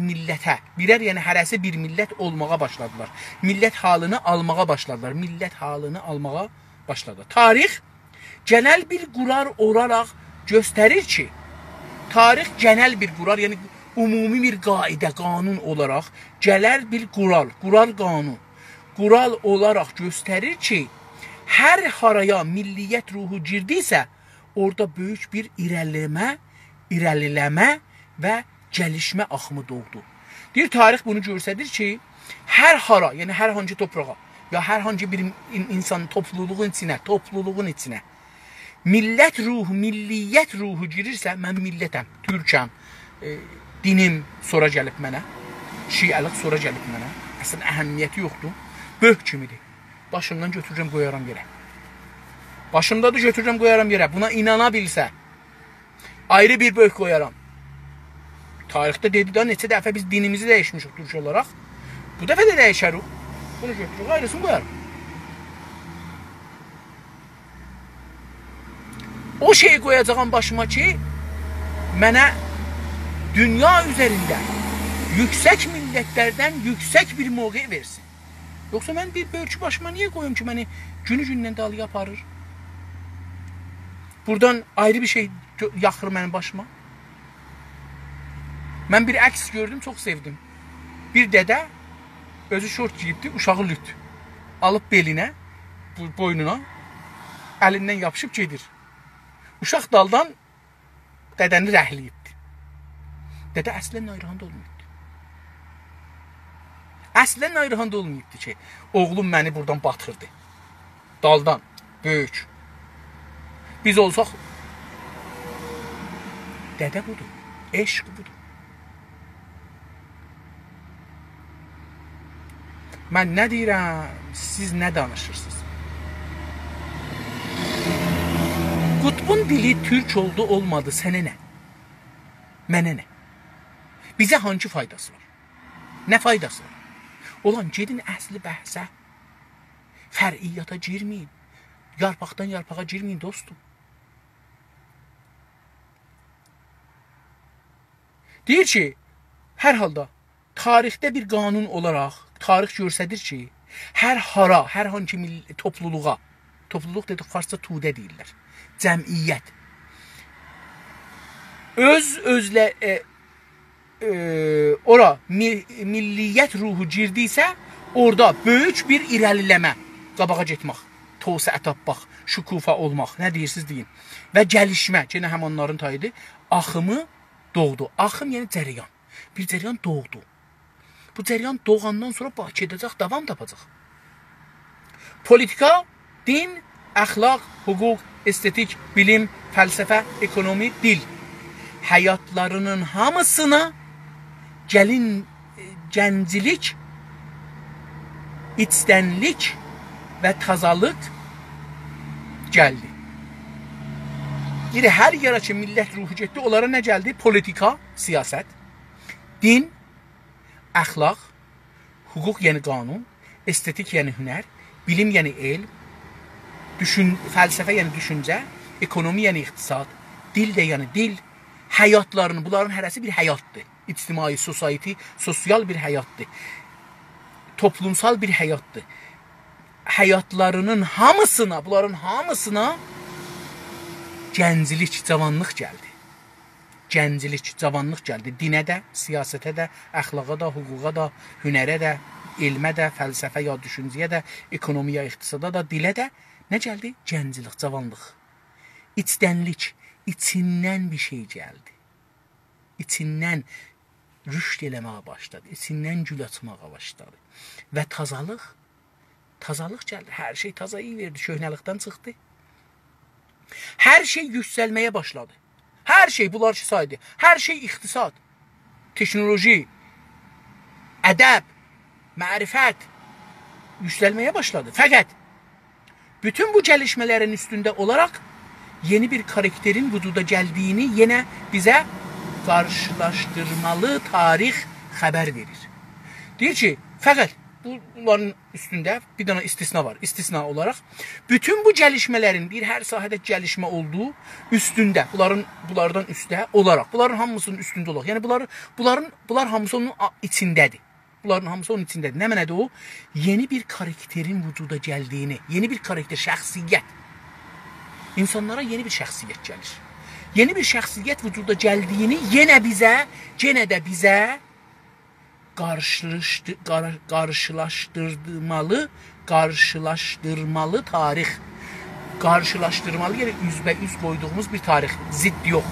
millətə, birər yəni hərəsi bir millət olmağa başladılar. Millət halını almağa başladılar. Millət halını almağa başladı. Tarix genel bir qurar olaraq göstərir ki, tarix genel bir qurar, yəni umumi bir qaidə, qanun olaraq gələr bir qural olaraq göstərir ki, hər haraya milliyyət ruhu girdisə, orada böyük bir irəliləmə və gəlişmə axımı doğdu. Deyir, tarix bunu göstərir ki, hər hara, yəni hər hansı toprağa ya hər hansı bir insan topluluğun içinə milliyyət ruhu girirsə, mən millətəm, türkəm, dinim sonra gəlib mənə, şiəlik sonra gəlib mənə, əslində əhəmiyyəti yoxdur, böh kimidir. Başımdan götürürəm, qoyaram yerə. Başımda da götürürəm, qoyaram yerə. Buna inana bilsə, ayrı bir böh qoyaram. Tarixdə dedi də, neçə dəfə biz dinimizi dəyişmişik türk olaraq. Bu dəfə də dəyişərik. Bunu götürürük, ayrısını qoyarım. O şeyi qoyacağım başıma ki, mənə dünya üzərində yüksək millətlərdən yüksək bir mövqe versin. Yoxsa mən bir bölçü başıma niyə qoyum ki, məni günü-gündən dalıya aparır? Buradan ayrı bir şey yaxır mənim başıma. Mən bir əks gördüm, çox sevdim. Bir dədə özü şort giyibdi, uşağı lüt. Alıb belinə, boynuna, əlindən yapışıb gedir. Uşaq daldan dədəni rəhləyibdi. Dədə əslən ayrıhanda olmayıbdı. Əslən ayrıhanda olmayıbdı ki, oğlum məni buradan batırdı. Daldan. Böyük. Biz olsaq, dədə budur, eşq budur. Mən nə deyirəm, siz nə danışırsınız? Qutbun dili türk oldu, olmadı, sənə nə? Mənə nə? Bizə hangi faydası var? Nə faydası var? Olan, gedin əsli bəhsə, fər'iyyata girməyin. Yarpaqdan yarpağa girməyin, dostum. Deyir ki, hər halda tarixdə bir qanun olaraq, tarix göstərir ki, hər hara, hər hangi topluluğa, topluluq dedik, farsça tudə deyirlər, cəmiyyət, özlə ora milliyyət ruhu girdiysə, orada böyük bir irəliləmə, qabağa getmək, tosa tapmaq, şükufa olmaq, nə deyirsiniz deyin. Və gəlişmə, yenə həmanların tayıdır, axımı doğdu. Axım yəni cəryan. Bir cəryan doğdu. Bu cəryan doğandan sonra bak edəcək, davam tapacaq. Politika, din, əxlaq, hüquq, estetik, bilim, fəlsəfə, ekonomi, dil. Həyatlarının hamısına gəncilik, içdənlik və tazalıq gəldi. Yəni, hər yara ki, millət ruhu getdi, onlara nə gəldi? Politika, siyasət, din, əxlaq, hüquq yəni qanun, estetik yəni hünər, bilim yəni elm, fəlsəfə yəni düşüncə, ekonomi yəni iqtisad, dil də yəni dil, həyatlarını, bunların hərəsi bir həyatdır. İctimai, sosial bir həyatdır. Toplumsal bir həyatdır. Həyatlarının hamısına, bunların hamısına gəncilik, cavanlıq gəldi. Gəncilik, cavanlıq gəldi. Dinə də, siyasətə də, əxlaqa da, hüquqa da, hünərə də, elmə də, fəlsəfə ya düşüncəyə də, ekonomiya, iqtisada da, dilə də nə gəldi? Gəncilik, cavanlıq. İçdənlik, içindən bir şey gəldi. İçindən rüşd eləməyə başladı. İçindən gül açmağa başladı. Və tazalıq gəldi. Hər şey tazayı verdi, köhnəlikdən çıxdı. Hər şey yüksəlməyə başladı. Hər şey, bunlar ki saydı. Hər şey iqtisad, teknoloji, ədəb, mərifət yüksəlməyə başladı. Fəqət bütün bu gəlişmələrin üstündə olaraq yeni bir karakterin vücuda gəldiyini yenə bizə qarşılaşdırmalı tarix xəbər verir. Deyir ki, fəqət bunların üstündə bir dənə istisna var. İstisna olaraq bütün bu gəlişmələrin bir hər sahədə gəlişmə olduğu üstündə, bunlardan üstə olaraq, bunların hamısının üstündə olaraq, yəni bunlar hamısı onun içindədir. Bunların hamısı onun içindədir. Nə mənədir o? Yeni bir karakterin vücuda gəldiyini, yeni bir karakter, şəxsiyyət. İnsanlara yeni bir şəxsiyyət gəlir. Yeni bir şəxsiyyət vücuda gəldiyini yenə də bizə qarşılaşdırmalı tarix. Qarşılaşdırmalı, yəni üzbəüz qoyduğumuz bir tarix. Zidd yox.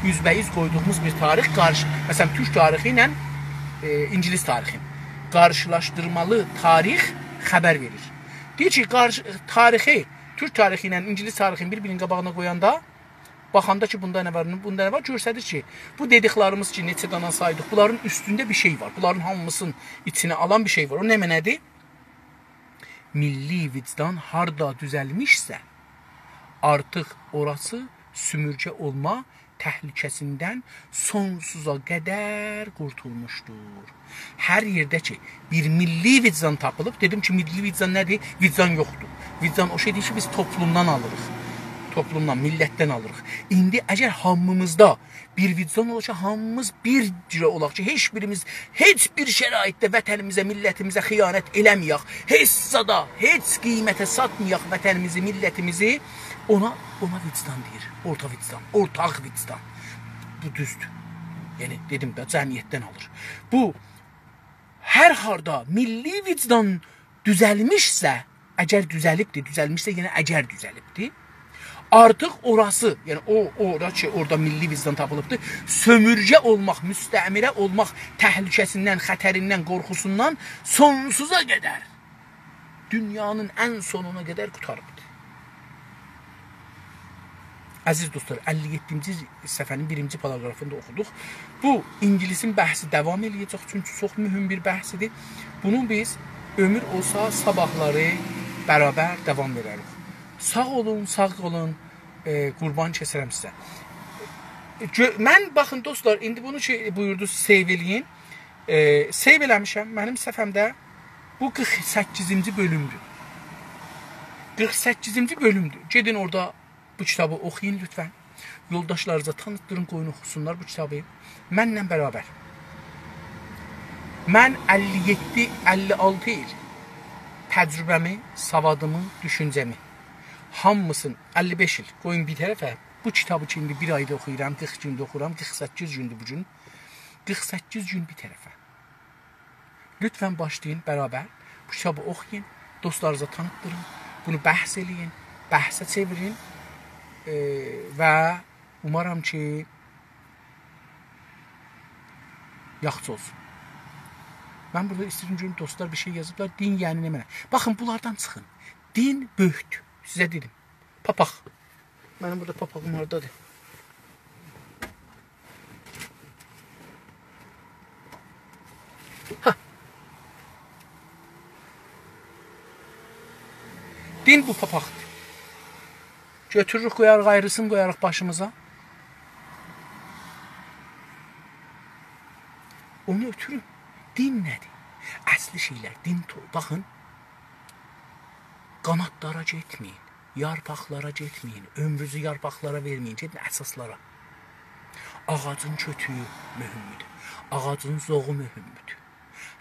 Üzbəüz qoyduğumuz bir tarix. Məsələn, türk tarixi ilə İngilis tarixi. Qarşılaşdırmalı tarix xəbər verir. Deyir ki, tarixi, türk tarixi ilə İngilis tarixini bir-birinin qabağına qoyanda, baxanda ki, bunda nə var, göstərir ki, bu dediklərimiz ki, neçə dana saydıq, bunların üstündə bir şey var. Bunların hamısının içine alan bir şey var. O nə mənədir? Milli vicdan harda düzəlmişsə, artıq orası sümürgə olma təhlükəsindən sonsuza qədər qurtulmuşdur. Hər yerdə ki, bir milli vicdan tapılıb, dedim ki, milli vicdan nədir? Vicdan yoxdur. Vicdan o şeydir ki, biz toplumdan alırıq. Toplumdan, millətdən alırıq. İndi əgər hamımızda bir vicdan olacaq, hamımız bir cürə olaq ki, heç birimiz, heç bir şəraitdə vətənimizə, millətimizə xiyanət eləməyək, heç sada, heç qiymətə satmayaq vətənimizi, millətimizi, ona vicdan deyir. Ortaq vicdan. Bu düzdür. Yəni, dedim də, cəmiyyətdən alır. Bu, hər harda milli vicdan düzəlmişsə, əgər düzəlmişsə, yenə əgər düzəlibdir, artıq orası, yəni orada milli vicdan tapılıbdır, sömürgə olmaq, müstəmirə olmaq təhlükəsindən, xətərindən, qorxusundan sonsuza qədər, dünyanın ən sonuna qədər qutarıbdır. Əziz dostlar, 57-ci səhifənin 1-ci paragrafında oxuduq. Bu ingilisin bəhsi davam eləyəcək, çünki çox mühüm bir bəhsidir. Bunu biz ömür olsa sabahları bərabər davam edərik. Sağ olun, sağ olun, qurban kəsirəm sizə. Mən baxın dostlar, indi bunu buyurdu, save eləyin. Save eləmişəm, mənim səhifəmdə bu 48-ci bölümdür. 48-ci bölümdür. Gedin orada bu kitabı oxuyun lütfən. Yoldaşlarınıza tanıtdırın, qoyun oxusunlar bu kitabı. Mənlə bərabər. Mən 57-56 il təcrübəmi, savadımı, düşüncəmi, hamısın 55 il qoyun bir tərəfə. Bu kitabı ki, indi bir ayda oxuyuram, 40 gündə oxuyuram, 48 gündür bugün. 48 gün bir tərəfə. Lütfən başlayın bərabər. Bu kitabı oxuyun, dostlarınıza tanıtdırın, bunu bəhs eləyin, bəhsə çevirin. Və umaram ki yaxşı olsun. Mən burada istəyirəm görüm dostlar bir şey yazıblar. Din yəni nə mənə? Baxın bunlardan çıxın. Din böyükdür. Sizə dedim. Papaq. Mənim burada papağım oradadır. Din bu papaqdır. Götürürük, qoyarıq, ayrısını qoyarıq başımıza. Onu ötürün. Din nədir? Əsli şeylər, din toy. Baxın, qanatlara getməyin, yarpaqlara getməyin, ömrünüzü yarpaqlara verməyin, gedin əsaslara. Ağacın kötüyü mühümmüdür, ağacın zoğu mühümmüdür.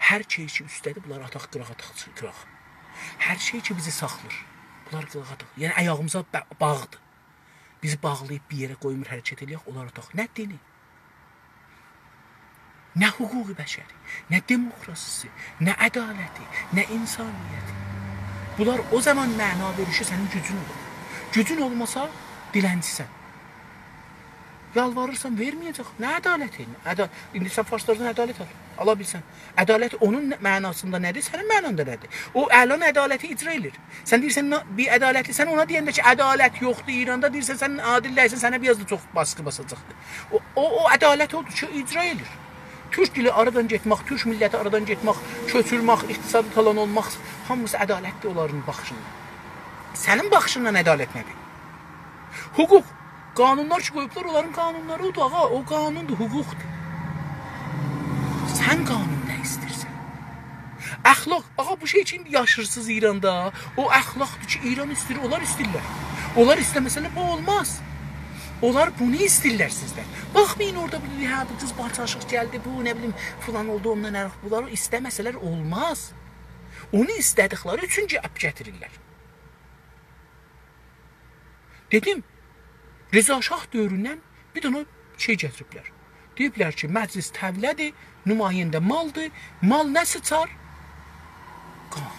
Hər şey ki üstədir, bunlar ataq, qıraq, ataq, qıraq. Hər şey ki bizi saxlır. Bunlar qıraq ataq. Yəni ayağımıza bağdır. Bizi bağlayıb bir yerə qoymur, hərəkət eləyək, onlar ataq. Nə dini? Nə hüquqi bəşəri, nə demokrasisi, nə ədaləti, nə insaniyyəti. Bunlar o zaman məna verişi sənin gücün olur. Gücün olmasa diləncisən. Yalvarırsan verməyəcək. Nə ədaləti? İndi sən farslardan ədalət ala bilsən. Ədalət onun mənasında nədir? Sənin mənanda nədir? O əlan ədaləti icra edir. Sən deyirsən bir ədalətli, sən ona deyəndə ki ədalət yoxdur İranda, deyirsən sən adilləysən, sənə biraz da çox baskı basacaqdır. O ədalət odur ki icra edir. Türk dili aradan getmək, Türk milləti aradan getmək, köçürmək, iqtisadi talan olmaq, hamısı ədalətli onların baxışında. Sənin baxışından ədalət nədir? Hüquq. Qanunlar ki qoyublar, onların qanunları odur, ağa. O qanundur, hüquqdur. Sən qanun nə istəyirsən? Əxlaq. Ağa, bu şey ki, yaşırsız İranda. O əxlaqdır ki, İran istəyir, onlar istəyirlər. Onlar istəməsələr, bu olmaz. Onlar bunu istəyirlər sizdən. Baxmayın orada, hə, bu qız parçaşıq gəldi, bu, nə bilim, filan oldu, ondan ərək. Bunları istəməsələr olmaz. Onu istədikləri üçün ki, əp gətirirlər. Dedim, Reza Şah dövründən bir dənə şey gətiriblər. Deyiblər ki, məclis təvlədir, nümayəndə maldır, mal nə sıçar? Qan.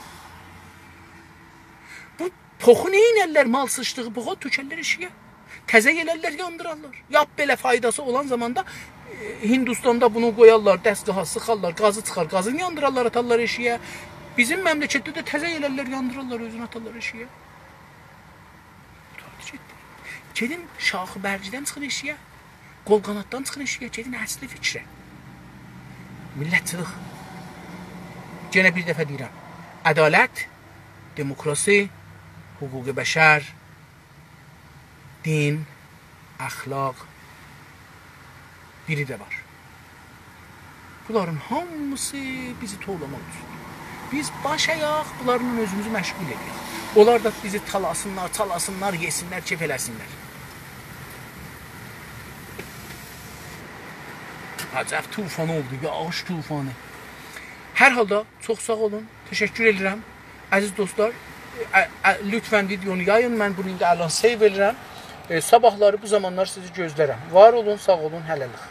Bu poxu neynərlər, mal sıçdığı poxu tökərlər eşiyə. Təzə yelərlər, yandırarlar. Yap belə faydası olan zamanda Hindistanda bunu qoyarlar, dəstgaha sıxarlar, qazı çıxar, qazını yandırarlar, atarlar eşiyə. Bizim məmləkətdə də təzə yelərlər, yandırarlar, özünü atarlar eşiyə. Gedin şaxı bərcidən çıxın eşiyə, qol qanatdan çıxın eşiyə, gedin əsli fikrə. Millətçılıq. Yenə bir dəfə deyirəm. Ədalət, demokrasi, hüquqi bəşər, din, əxlaq, biri də var. Bunların hamısı bizi toğlamaq üçün. Biz baş ayaq bunlarla özümüzü məşğul edirik. Onlar da bizi talasınlar, çalasınlar, yesinlər, kef eləsinlər. Acayip tufan oldu, yağış tufanı. Hər halda çox sağ olun, təşəkkür edirəm. Əziz dostlar, lütfən videonu yayın, mən bunu indi əlan save edirəm. Sabahları bu zamanlar sizi gözlərəm. Var olun, sağ olun, hələlik.